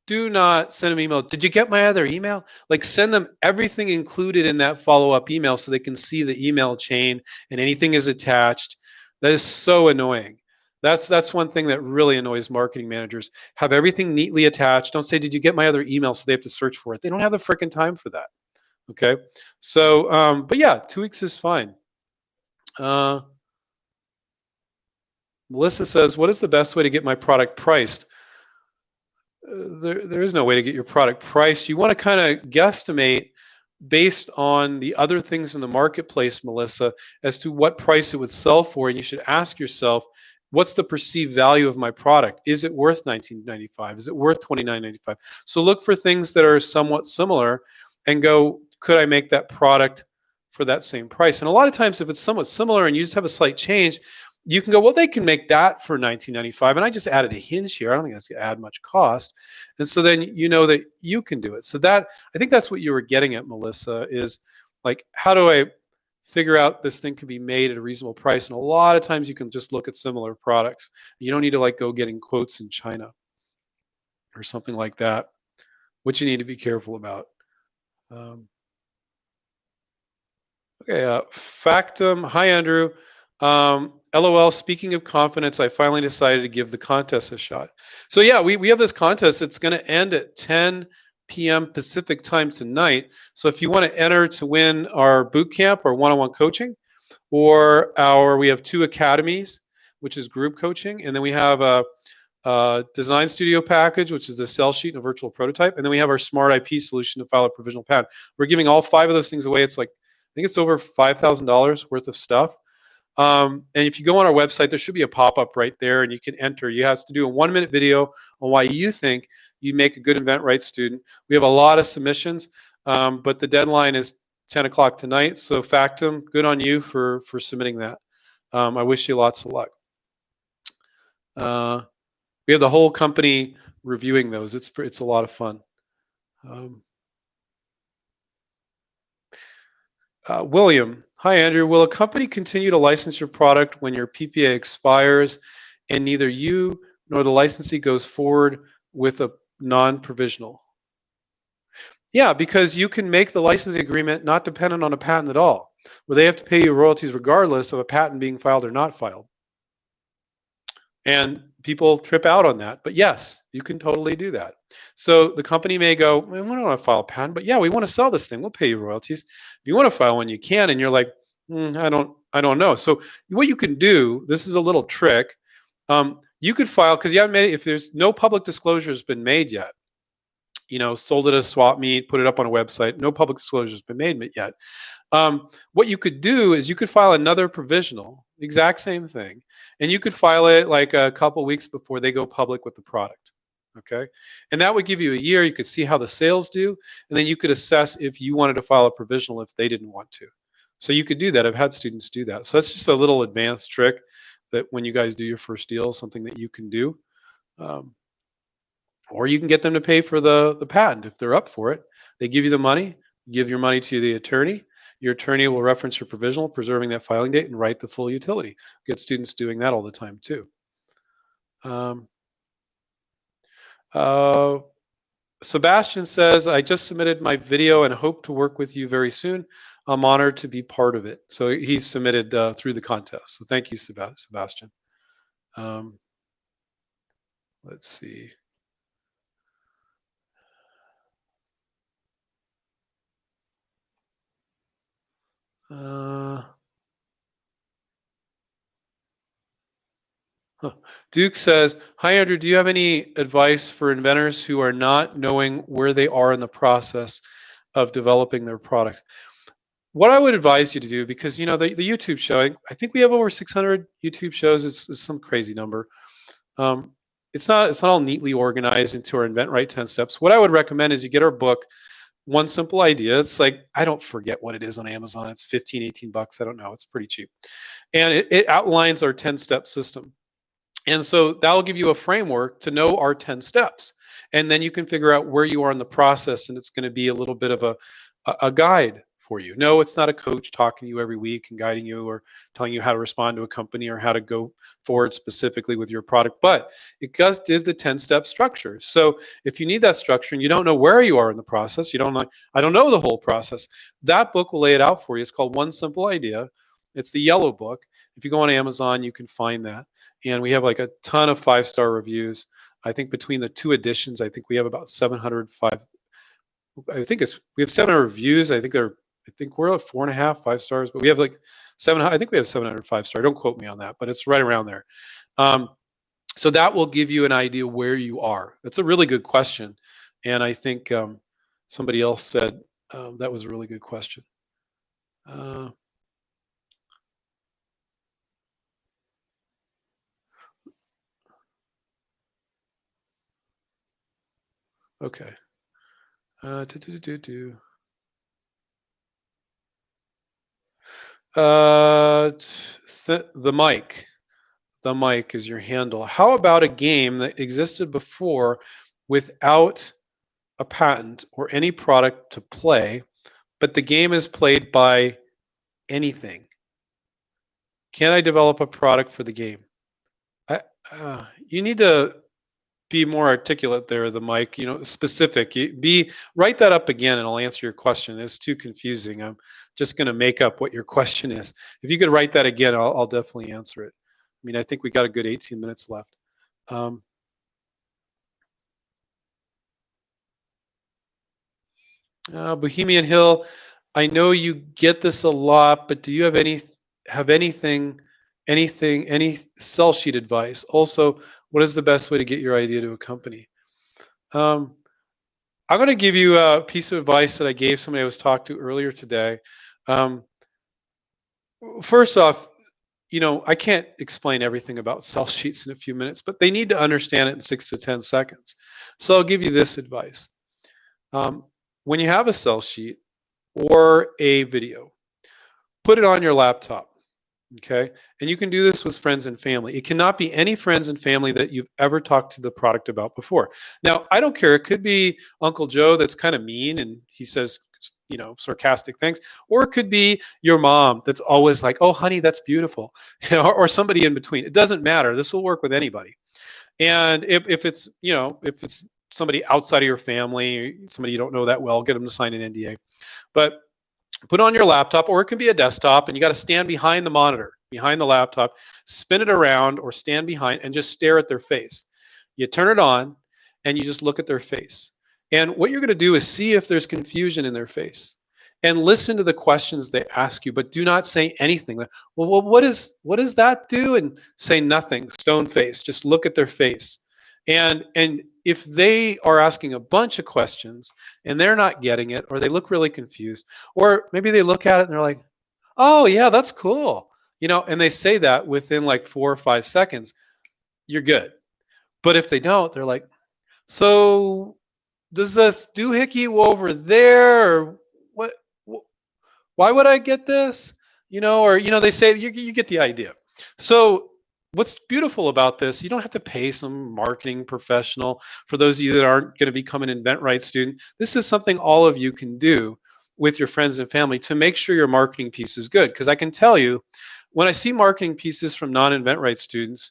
do not send them email. Did you get my other email? Like send them everything included in that follow-up email so they can see the email chain and anything is attached. That is so annoying. That's one thing that really annoys marketing managers. Have everything neatly attached. Don't say, did you get my other email? So they have to search for it. They don't have the freaking time for that. Okay. So, but yeah, 2 weeks is fine. Uh, Melissa says, what is the best way to get my product priced? There is no way to get your product priced. You want to kind of guesstimate based on the other things in the marketplace, Melissa, as to what price it would sell for. And you should ask yourself, what's the perceived value of my product? Is it worth $19.95? Is it worth $29.95? So look for things that are somewhat similar and go, could I make that product for that same price? And a lot of times, if it's somewhat similar and you just have a slight change, you can go, well, they can make that for $19.95, and I just added a hinge here. I don't think that's going to add much cost, and so then you know that you can do it. So that I think that's what you were getting at, Melissa, is like, how do I figure out this thing can be made at a reasonable price? And a lot of times you can just look at similar products. You don't need to like go getting quotes in China or something like that, which you need to be careful about. Um, Okay, Factum. Hi, Andrew. LOL, speaking of confidence, I finally decided to give the contest a shot. So yeah, we have this contest. It's going to end at 10 p.m. Pacific time tonight. So if you want to enter to win our boot camp or one-on-one coaching, we have two academies, which is group coaching, and then we have a design studio package, which is a sell sheet and a virtual prototype, and then we have our smart IP solution to file a provisional patent. We're giving all five of those things away. It's like, I think it's over $5,000 worth of stuff. And if you go on our website, there should be a pop-up right there, and you can enter. You have to do a 1-minute video on why you think you make a good InventRight student. We have a lot of submissions, but the deadline is 10 o'clock tonight. So Factum, good on you for submitting that. I wish you lots of luck. We have the whole company reviewing those. It's a lot of fun. William, hi Andrew. Will a company continue to license your product when your PPA expires and neither you nor the licensee goes forward with a non-provisional? Yeah, because you can make the licensing agreement not dependent on a patent at all, where they have to pay you royalties regardless of a patent being filed or not filed. And people trip out on that. But yes, you can totally do that. So the company may go, we don't want to file a patent, but yeah, we want to sell this thing. We'll pay you royalties. If you want to file one, you can. And you're like, I don't know. So what you can do, this is a little trick. You could file, because you haven't made it, if there's no public disclosure has been made yet, sold it as swap meet, put it up on a website, no public disclosure has been made yet. What you could do is you could file another provisional, exact same thing, and you could file it like a couple weeks before they go public with the product. Okay, and that would give you a year. You could see how the sales do, and then you could assess if you wanted to file a provisional if they didn't want to. So you could do that. I've had students do that. So that's just a little advanced trick that when you guys do your first deal, something that you can do. Or you can get them to pay for the patent if they're up for it. They give you the money, you give your money to the attorney. Your attorney will reference your provisional, preserving that filing date, and write the full utility. Get students doing that all the time too. Sebastian says, I just submitted my video and hope to work with you very soon. I'm honored to be part of it. So he's submitted through the contest. So thank you, Sebastian. Let's see. Duke says, "Hi Andrew, do you have any advice for inventors who are not knowing where they are in the process of developing their products?" What I would advise you to do, because the YouTube show, I think we have over 600 YouTube shows. It's some crazy number. Um, it's not all neatly organized into our Invent Right 10 steps. What I would recommend is you get our book, One Simple Idea. It's like, I don't forget what it is on Amazon. It's 15, 18 bucks. I don't know. It's pretty cheap. And it outlines our 10-step system. And so that'll give you a framework to know our 10 steps. And then you can figure out where you are in the process, and it's going to be a little bit of a guide for you. No, it's not a coach talking to you every week and guiding you or telling you how to respond to a company or how to go forward specifically with your product, but it does give the 10-step structure. So if you need that structure and you don't know where you are in the process, you don't know, I don't know the whole process, that book will lay it out for you. It's called One Simple Idea. It's the yellow book. If you go on Amazon, you can find that. And we have like a ton of 5-star reviews. I think between the two editions, I think we have about 705. We have 700 reviews. I think we're at 4.5, 5 stars, but we have like 700. I think we have 705 star. Don't quote me on that, but it's right around there. So that will give you an idea where you are. That's a really good question, and I think somebody else said that was a really good question. Okay. The mic. The mic is your handle. How about a game that existed before without a patent or any product to play, but the game is played by anything? Can I develop a product for the game? You need to be more articulate there, the mic, specific. Write that up again and I'll answer your question. It's too confusing. I'm just going to make up what your question is. If you could write that again, I'll definitely answer it. I mean, I think we got a good 18 minutes left. Bohemian Hill, I know you get this a lot, but do you have any sell sheet advice? Also, what is the best way to get your idea to a company? I'm going to give you a piece of advice that I gave somebody I was talking to earlier today. First off, I can't explain everything about sell sheets in a few minutes, but they need to understand it in 6 to 10 seconds. So I'll give you this advice. When you have a sell sheet or a video, put it on your laptop. Okay, and you can do this with friends and family. It cannot be any friends and family that you've ever talked to the product about before. Now, I don't care. It could be Uncle Joe that's kind of mean and he says, sarcastic things, or it could be your mom that's always like, "Oh, honey, that's beautiful," or somebody in between. It doesn't matter. This will work with anybody. And if it's somebody outside of your family, somebody you don't know that well, get them to sign an NDA. But put on your laptop, or it can be a desktop, and you got to stand behind the monitor, behind the laptop, spin it around or stand behind and just stare at their face. You turn it on and you just look at their face. And what you're going to do is see if there's confusion in their face and listen to the questions they ask you, but do not say anything. Well, what does that do? And say nothing, stone face, just look at their face. And if they are asking a bunch of questions and they're not getting it, or they look really confused, or maybe they look at it and they're like, "Oh yeah, that's cool," and they say that within like 4 or 5 seconds, you're good. But if they don't, they're like, "So does the doohickey over there, or what? Why would I get this?" Or they say, you get the idea. So what's beautiful about this, you don't have to pay some marketing professional. For those of you that aren't going to become an InventRight student, this is something all of you can do with your friends and family to make sure your marketing piece is good. Because I can tell you, when I see marketing pieces from non-InventRight students,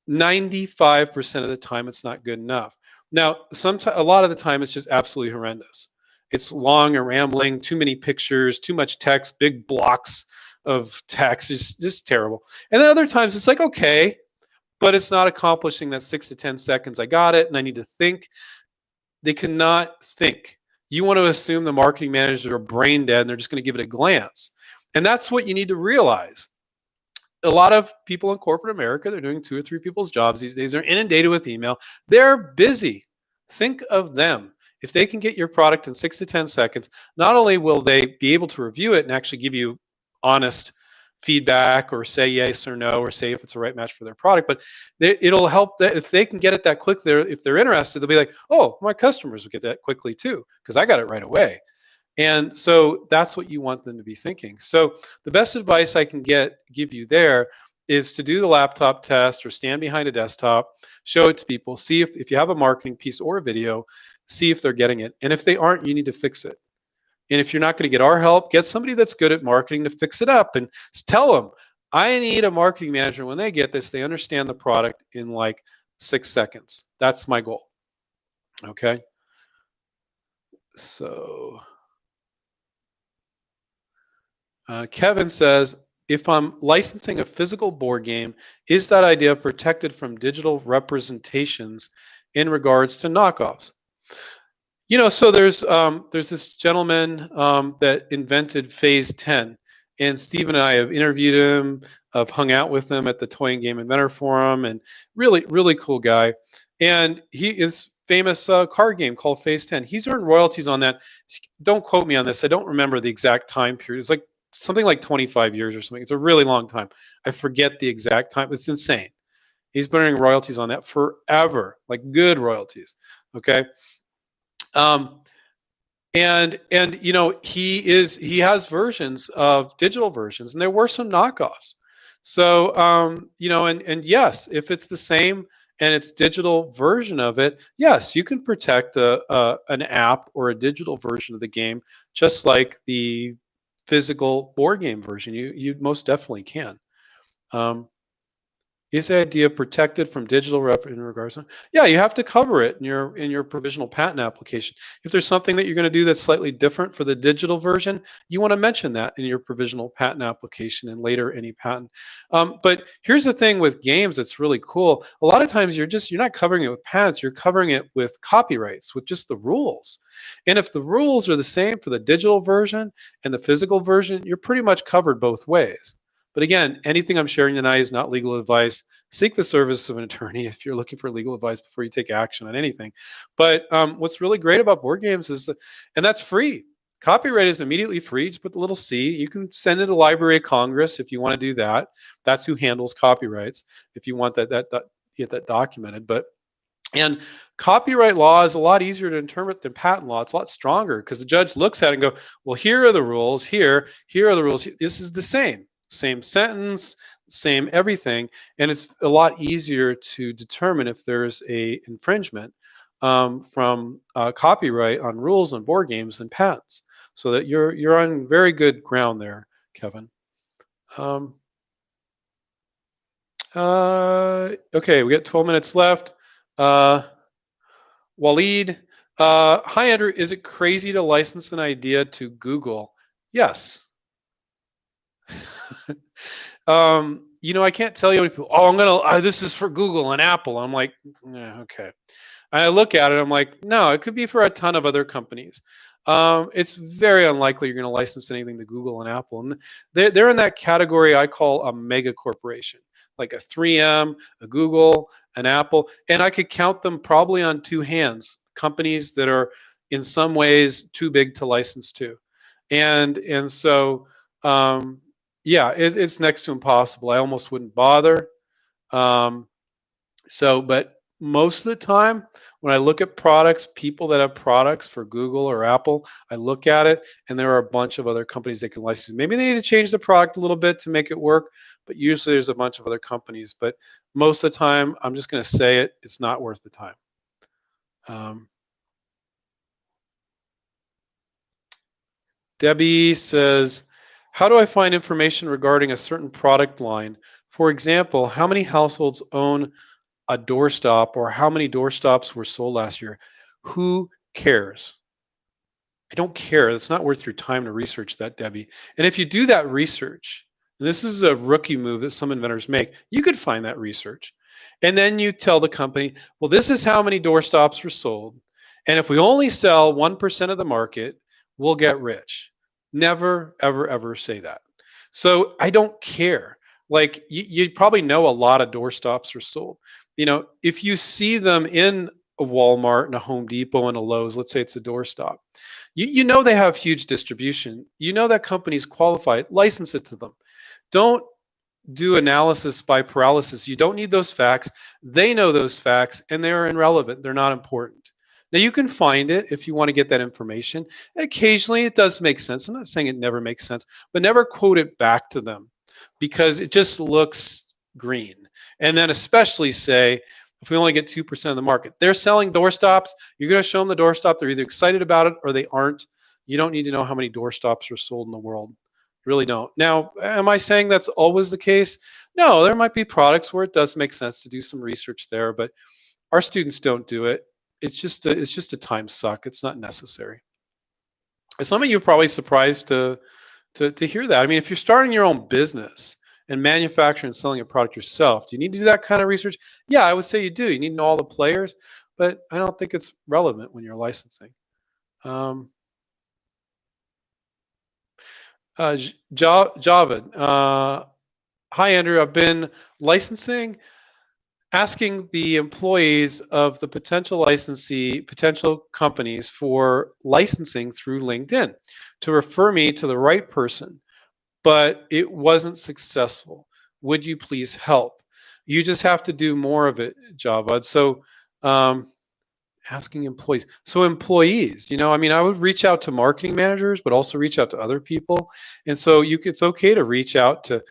95% of the time it's not good enough. Now, a lot of the time it's just absolutely horrendous. It's long and rambling, too many pictures, too much text, big blocks of text. It's just terrible. And then other times it's like, okay, but it's not accomplishing that 6 to 10 seconds. I got it, and I need to think. They cannot think. You want to assume the marketing managers are brain dead and they're just going to give it a glance. And that's what you need to realize. a lot of people in corporate America, they're doing 2 or 3 people's jobs these days. They're inundated with email. They're busy. Think of them. If they can get your product in 6 to 10 seconds, not only will they be able to review it and actually give you honest feedback or say yes or no or say if it's the right match for their product, but it'll help that if they can get it that quick. If they're interested, they'll be like, oh, my customers will get that quickly too because I got it right away. And so that's what you want them to be thinking. So the best advice I can give you there is to do the laptop test or stand behind a desktop, show it to people, see if you have a marketing piece or a video, see if they're getting it. And if they aren't, you need to fix it. And if you're not going to get our help, get somebody that's good at marketing to fix it up and tell them, I need a marketing manager. When they get this, they understand the product in like 6 seconds. That's my goal. Okay. So Kevin says, if I'm licensing a physical board game, is that idea protected from digital representations in regards to knockoffs? So there's this gentleman that invented Phase 10, and Steve and I have interviewed him, I've hung out with him at the Toy and Game Inventor Forum, and really cool guy. And he is famous card game called Phase 10. He's earned royalties on that. Don't quote me on this. I don't remember the exact time period. It's like something like 25 years or something. It's a really long time. I forget the exact time. It's insane. He's been earning royalties on that forever, like good royalties. Okay. And he has versions of digital versions, and there were some knockoffs. So and yes, if it's the same and it's digital version of it, yes, you can protect an app or a digital version of the game, just like the physical board game version. You most definitely can. Is the idea protected from digital rep in regards to? Yeah, you have to cover it in your provisional patent application. If there's something that you're going to do that's slightly different for the digital version, you want to mention that in your provisional patent application and later any patent. But here's the thing with games that's really cool. A lot of times you're not covering it with patents, you're covering it with copyrights, with just the rules. And if the rules are the same for the digital version and the physical version, you're pretty much covered both ways. But again, anything I'm sharing tonight is not legal advice. Seek the service of an attorney if you're looking for legal advice before you take action on anything. But what's really great about board games is and that's free. Copyright is immediately free. Just put the little C. You can send it to the Library of Congress if you want to do that. That's who handles copyrights if you want that get that documented. And copyright law is a lot easier to interpret than patent law. It's a lot stronger because the judge looks at it and go, well, here are the rules. Here are the rules. This is the same sentence, same everything, and it's a lot easier to determine if there's a infringement from copyright on rules on board games than patents. So that you're on very good ground there, Kevin. Okay, we got 12 minutes left. Waleed, hi Andrew, is it crazy to license an idea to Google? Yes. I can't tell you people, this is for Google and Apple. I'm like, yeah, okay. I look at it, I'm like, no, it could be for a ton of other companies. It's very unlikely you're going to license anything to Google and Apple. And they're in that category I call a mega corporation, like a 3M, a Google, an Apple. And I could count them probably on 2 hands, companies that are in some ways too big to license to. And so, yeah, it's next to impossible. I almost wouldn't bother. But most of the time, when I look at products, people that have products for Google or Apple, I look at it, and there are a bunch of other companies that can license. Maybe they need to change the product a little bit to make it work, but usually there's a bunch of other companies. But most of the time, I'm just going to say it, it's not worth the time. Debbie says, how do I find information regarding a certain product line? For example, how many households own a doorstop, or how many doorstops were sold last year? Who cares? I don't care. It's not worth your time to research that, Debbie. And if you do that research, and this is a rookie move that some inventors make, you could find that research. And then you tell the company, well, this is how many doorstops were sold. And if we only sell 1% of the market, we'll get rich. Never, ever, ever say that. So I don't care. Like you probably know a lot of doorstops are sold. You know, if you see them in a Walmart and a Home Depot and a Lowe's, let's say it's a doorstop, you know they have huge distribution. You know that company's qualified, license it to them. Don't do analysis by paralysis. You don't need those facts. They know those facts and they're irrelevant. They're not important. Now you can find it if you want to get that information. Occasionally it does make sense. I'm not saying it never makes sense, but never quote it back to them because it just looks green. And then especially say, if we only get 2% of the market, they're selling doorstops. You're going to show them the doorstop. They're either excited about it or they aren't. You don't need to know how many doorstops are sold in the world. Really don't. Now, am I saying that's always the case? No, there might be products where it does make sense to do some research there, but our students don't do it. It's just a time suck. It's not necessary. Some of you are probably surprised to hear that. I mean, if you're starting your own business and manufacturing and selling a product yourself, do you need to do that kind of research? Yeah, I would say you do. You need to know all the players, but I don't think it's relevant when you're licensing. Javed, hi Andrew, I've been licensing, asking the employees of the potential licensee, potential companies for licensing through LinkedIn to refer me to the right person, but it wasn't successful. Would you please help? You just have to do more of it, Javed. So asking employees. So employees, you know, I mean, I would reach out to marketing managers, but also reach out to other people. And so it's okay to reach out to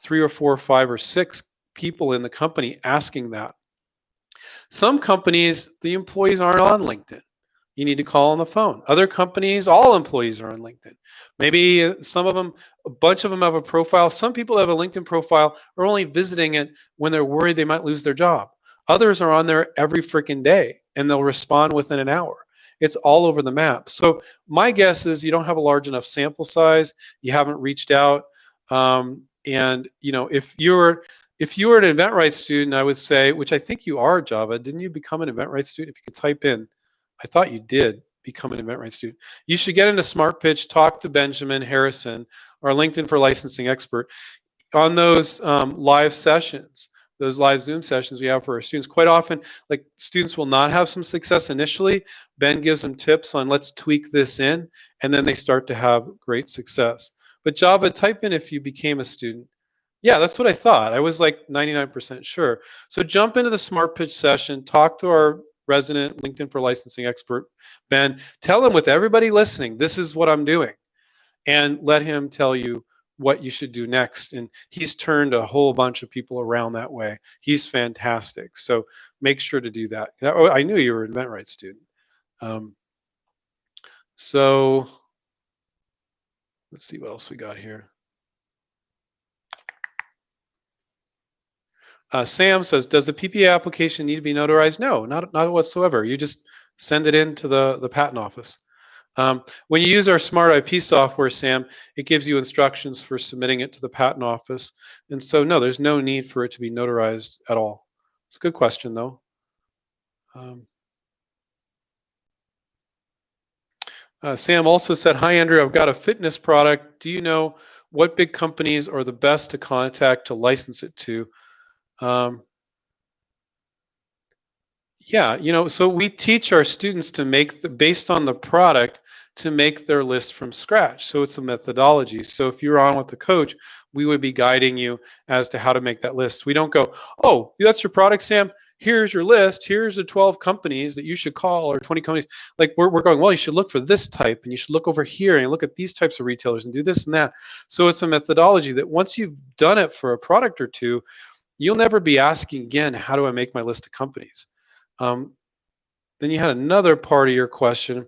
3 or 4 or 5 or 6 people in the company asking that. Some companies, the employees aren't on LinkedIn. You need to call on the phone. Other companies, all employees are on LinkedIn. Maybe some of them, a bunch of them have a profile. Some people have a LinkedIn profile are only visiting it when they're worried they might lose their job. Others are on there every freaking day and they'll respond within an hour. It's all over the map. So my guess is you don't have a large enough sample size. You haven't reached out. And you know, if you were an InventRight student, I would say, which I think you are, Java, didn't you become an InventRight student? If you could type in, I thought you did become an InventRight student. You should get into Smart Pitch, talk to Benjamin Harrison, our LinkedIn for Licensing expert, on those live sessions. Those live Zoom sessions we have for our students. Quite often, like students will not have some success initially. Ben gives them tips on let's tweak this in, and then they start to have great success. But Java, type in if you became a student. Yeah, that's what I thought. I was like 99% sure. So jump into the Smart Pitch session, talk to our resident LinkedIn for Licensing expert, Ben. Tell him with everybody listening, this is what I'm doing. And let him tell you what you should do next. And he's turned a whole bunch of people around that way. He's fantastic. So make sure to do that. Oh, I knew you were an InventRight student. So let's see what else we got here. Sam says, does the PPA application need to be notarized? No, not whatsoever. You just send it in to the patent office. When you use our Smart IP software, Sam, it gives you instructions for submitting it to the patent office. And so, no, there's no need for it to be notarized at all. It's a good question, though. Sam also said, hi, Andrew, I've got a fitness product. Do you know what big companies are the best to contact to license it to? Yeah, you know, so we teach our students to make, based on the product, to make their list from scratch. So it's a methodology. So if you're on with the coach, we would be guiding you as to how to make that list. We don't go, oh, that's your product, Sam. Here's your list. Here's the 12 companies that you should call, or 20 companies. Like we're going, well, you should look for this type, and you should look over here and look at these types of retailers and do this and that. So it's a methodology that once you've done it for a product or two, you'll never be asking again, how do I make my list of companies? Then you had another part of your question.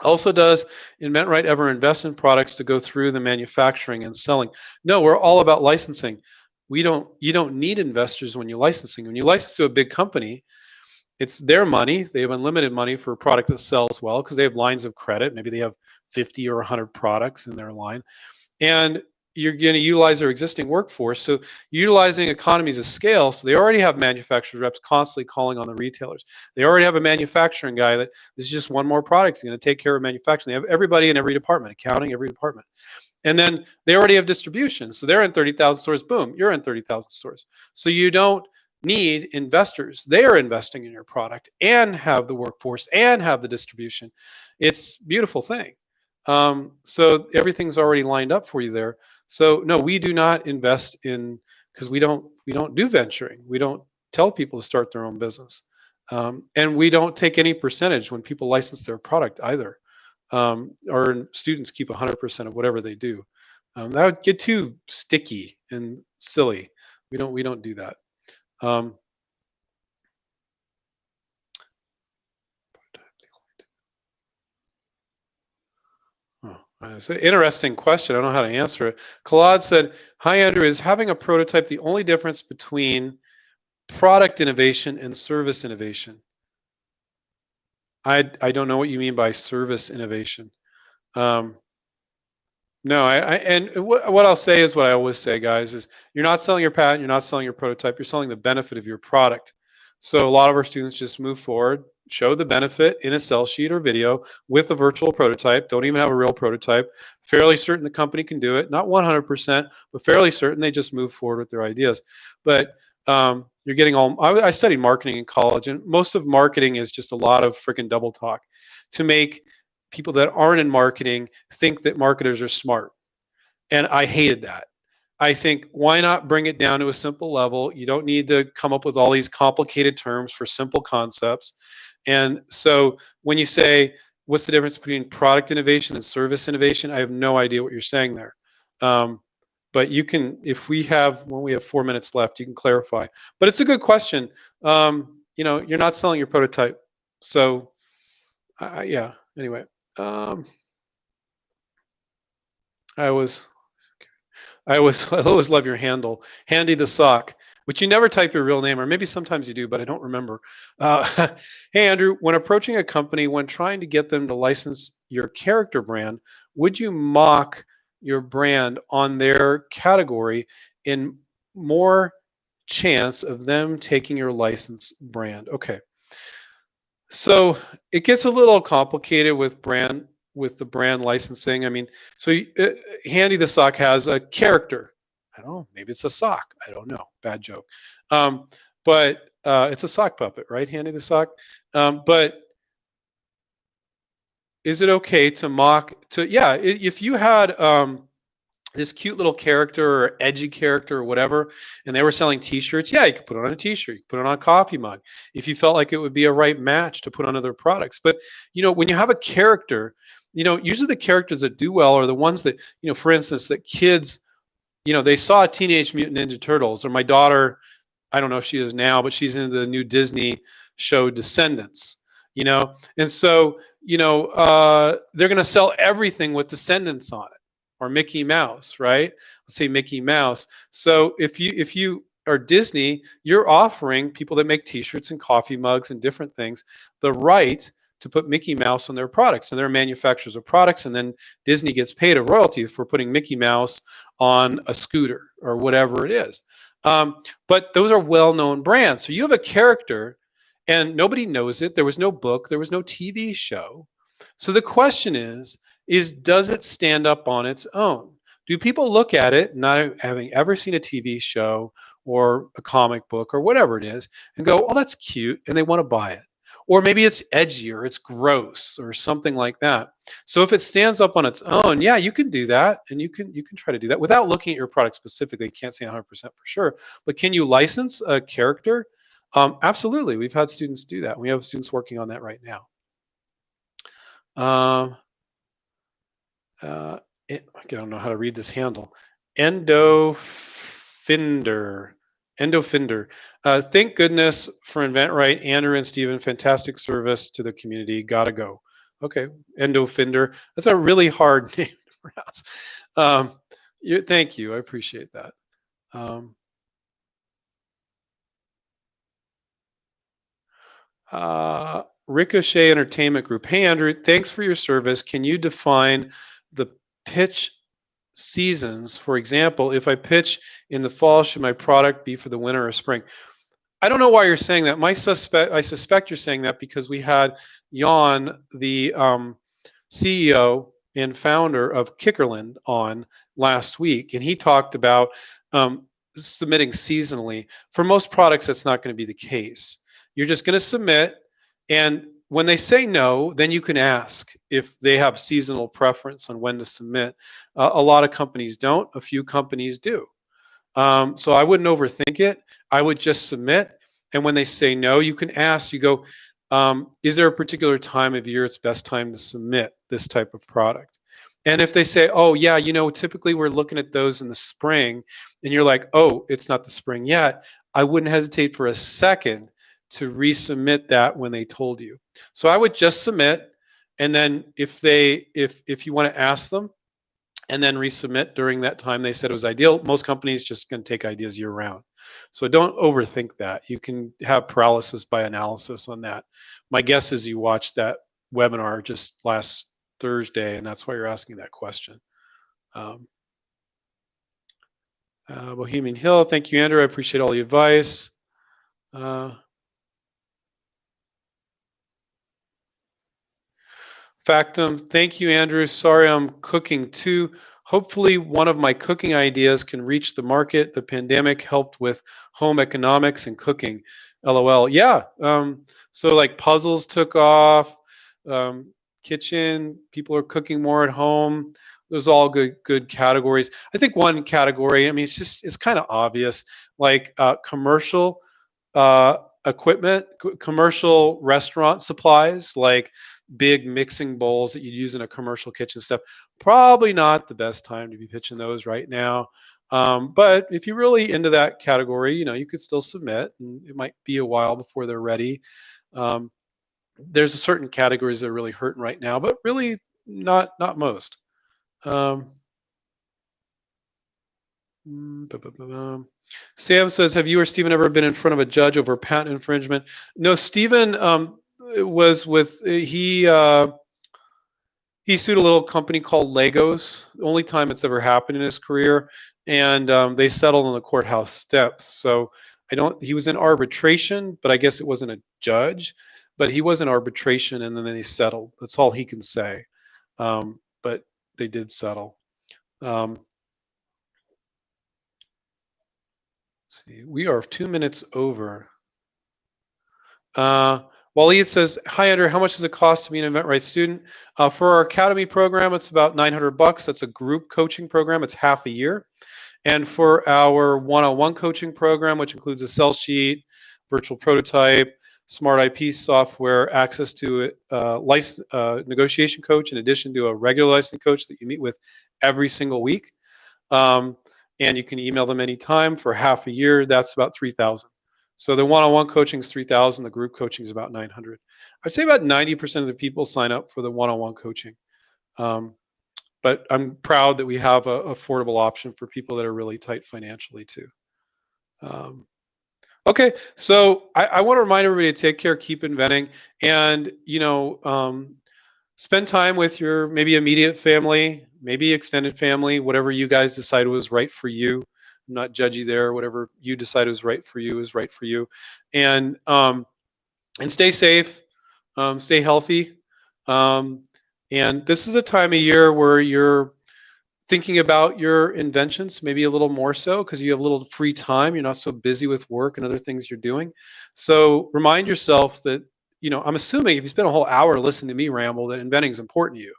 Also, does InventRight ever invest in products to go through the manufacturing and selling? No, we're all about licensing. You don't need investors when you're licensing. When you license to a big company, it's their money. They have unlimited money for a product that sells well because they have lines of credit. Maybe they have 50 or 100 products in their line. And you're going to utilize their existing workforce. So utilizing economies of scale, so they already have manufacturers reps constantly calling on the retailers. They already have a manufacturing guy that is just one more product. He's going to take care of manufacturing. They have everybody in every department, accounting, every department. And then they already have distribution. So they're in 30,000 stores. Boom, you're in 30,000 stores. So you don't need investors. They are investing in your product and have the workforce and have the distribution. It's a beautiful thing. So everything's already lined up for you there. So no, we do not invest in, because we don't do venturing. We don't tell people to start their own business. And we don't take any percentage when people license their product either. Our students keep 100% of whatever they do. That would get too sticky and silly. We don't do that. Um, it's an interesting question. I don't know how to answer it. Claude said, "Hi Andrew, is having a prototype the only difference between product innovation and service innovation?" I don't know what you mean by service innovation. No, and what I'll say is what I always say, guys, is you're not selling your patent, you're not selling your prototype, you're selling the benefit of your product. So a lot of our students just move forward, show the benefit in a sell sheet or video with a virtual prototype, don't even have a real prototype, fairly certain the company can do it, not 100%, but fairly certain they just move forward with their ideas. But you're getting all, I studied marketing in college, and most of marketing is just a lot of freaking double talk to make people that aren't in marketing think that marketers are smart. And I hated that. I think, why not bring it down to a simple level? You don't need to come up with all these complicated terms for simple concepts. And so when you say, what's the difference between product innovation and service innovation? I have no idea what you're saying there. But you can, when we have 4 minutes left, you can clarify. But it's a good question. You're not selling your prototype. So yeah, anyway. I always love your handle, Handy the Sock, which you never type your real name, or maybe sometimes you do, but I don't remember. Hey Andrew, when approaching a company, when trying to get them to license your character brand, would you mock your brand on their category in more chance of them taking your license brand? Okay. So it gets a little complicated with the brand licensing. I mean, so Handy the Sock has a character. I don't know, maybe it's a sock. I don't know. Bad joke. But it's a sock puppet, right? Handy the Sock. But is it okay to mock? Yeah, if you had this cute little character or edgy character or whatever, and they were selling T-shirts, yeah, you could put it on a T-shirt, you could put it on a coffee mug, if you felt like it would be a right match to put on other products. But when you have a character, usually the characters that do well are the ones that, for instance, that kids, they saw Teenage Mutant Ninja Turtles, or my daughter, I don't know if she is now, but she's into the new Disney show Descendants, and so they're going to sell everything with Descendants on it. Or Mickey Mouse, right? Let's say Mickey Mouse. So if you are Disney, you're offering people that make T-shirts and coffee mugs and different things the right to put Mickey Mouse on their products, and they're manufacturers of products, and then Disney gets paid a royalty for putting Mickey Mouse on a scooter or whatever it is. But those are well-known brands. So you have a character, and nobody knows it. There was no book. There was no TV show. So the question is does it stand up on its own? Do people look at it, not having ever seen a TV show or a comic book or whatever it is, and go, oh, that's cute, and they want to buy it? Or maybe it's edgy or it's gross or something like that. So if it stands up on its own, yeah, you can do that, and you can try to do that without looking at your product specifically. You can't say 100% for sure, but can you license a character? Absolutely. We've had students do that. We have students working on that right now. I don't know how to read this handle. Endofinder. Thank goodness for InventRight, Andrew and Stephen. Fantastic service to the community. Gotta go. Okay, Endofinder. That's a really hard name to pronounce. Thank you. I appreciate that. Ricochet Entertainment Group. Hey, Andrew, thanks for your service. Can you define the pitch seasons? For example, if I pitch in the fall, should my product be for the winter or spring? I don't know why you're saying that. I suspect you're saying that because we had Jan, the CEO, and founder of Kickerland on last week, and he talked about submitting seasonally. For most products, that's not going to be the case. You're just going to submit, and when they say no, then you can ask if they have seasonal preference on when to submit. A lot of companies don't. A few companies do. So I wouldn't overthink it. I would just submit. And when they say no, you can ask, you go, is there a particular time of year it's best time to submit this type of product? And if they say, oh, yeah, typically we're looking at those in the spring, and you're like, oh, it's not the spring yet, I wouldn't hesitate for a second to resubmit that when they told you. So I would just submit, and then if you want to ask them, and then resubmit during that time they said it was ideal. Most companies just going to take ideas year round. So don't overthink that. You can have paralysis by analysis on that. My guess is you watched that webinar just last Thursday, and that's why you're asking that question. Bohemian Hill, thank you, Andrew. I appreciate all the advice. Factum, thank you, Andrew. Sorry, I'm cooking too. Hopefully, one of my cooking ideas can reach the market. The pandemic helped with home economics and cooking. LOL. Yeah. So like puzzles took off. Kitchen, people are cooking more at home. Those are all good categories. I think one category, I mean, it's kind of obvious, like commercial equipment, commercial restaurant supplies, like big mixing bowls that you use in a commercial kitchen stuff. Probably not the best time to be pitching those right now. But if you're really into that category, you could still submit, and it might be a while before they're ready. There's a certain categories that are really hurting right now, but really not most. Sam says, have you or Stephen ever been in front of a judge over patent infringement? No, Stephen was with, he sued a little company called Legos. The only time it's ever happened in his career, and they settled on the courthouse steps. So he was in arbitration, but I guess it wasn't a judge, but he was in arbitration, and then they settled. That's all he can say. But they did settle. See, we are 2 minutes over. Waleed says, hi, Andrew, how much does it cost to be an InventRight student? For our Academy program, it's about $900. That's a group coaching program. It's half a year. And for our one-on-one coaching program, which includes a sell sheet, virtual prototype, smart IP software, access to a negotiation coach in addition to a regular licensing coach that you meet with every single week. And you can email them anytime for half a year. That's about $3,000. So the one-on-one coaching is $3,000. The group coaching is about $900. I'd say about 90% of the people sign up for the one-on-one coaching. But I'm proud that we have an affordable option for people that are really tight financially too. Okay, so I want to remind everybody to take care, keep inventing, and spend time with your maybe immediate family, maybe extended family, whatever you guys decide was right for you. I'm not judgy there. Whatever you decide is right for you is right for you, and stay safe, stay healthy, and this is a time of year where you're thinking about your inventions, maybe a little more so because you have a little free time. You're not so busy with work and other things you're doing. So remind yourself that, I'm assuming if you spend a whole hour listening to me ramble, that inventing is important to you.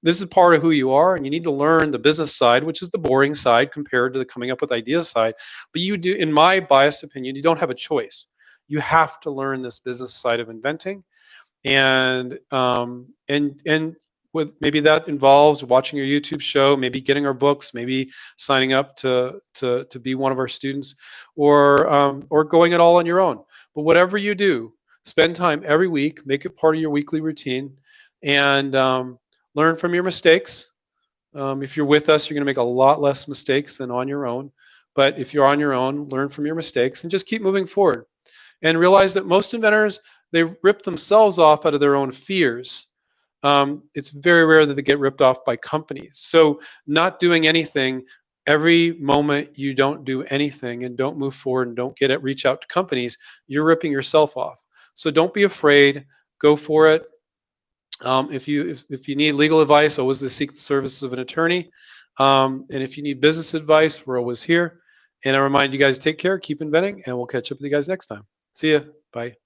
This is part of who you are, and you need to learn the business side, which is the boring side compared to the coming up with ideas side. But you do, in my biased opinion, you don't have a choice. You have to learn this business side of inventing, and with maybe that involves watching your YouTube show, maybe getting our books, maybe signing up to be one of our students, or going it all on your own. But whatever you do, spend time every week, make it part of your weekly routine, and learn from your mistakes. If you're with us, you're going to make a lot less mistakes than on your own. But if you're on your own, learn from your mistakes and just keep moving forward. And realize that most inventors, they rip themselves off out of their own fears. It's very rare that they get ripped off by companies. So not doing anything, every moment you don't do anything and don't move forward and don't reach out to companies, you're ripping yourself off. So don't be afraid, go for it. If you need legal advice, always seek the services of an attorney. And if you need business advice, we're always here. And I remind you guys, take care, keep inventing, and we'll catch up with you guys next time. See ya. Bye.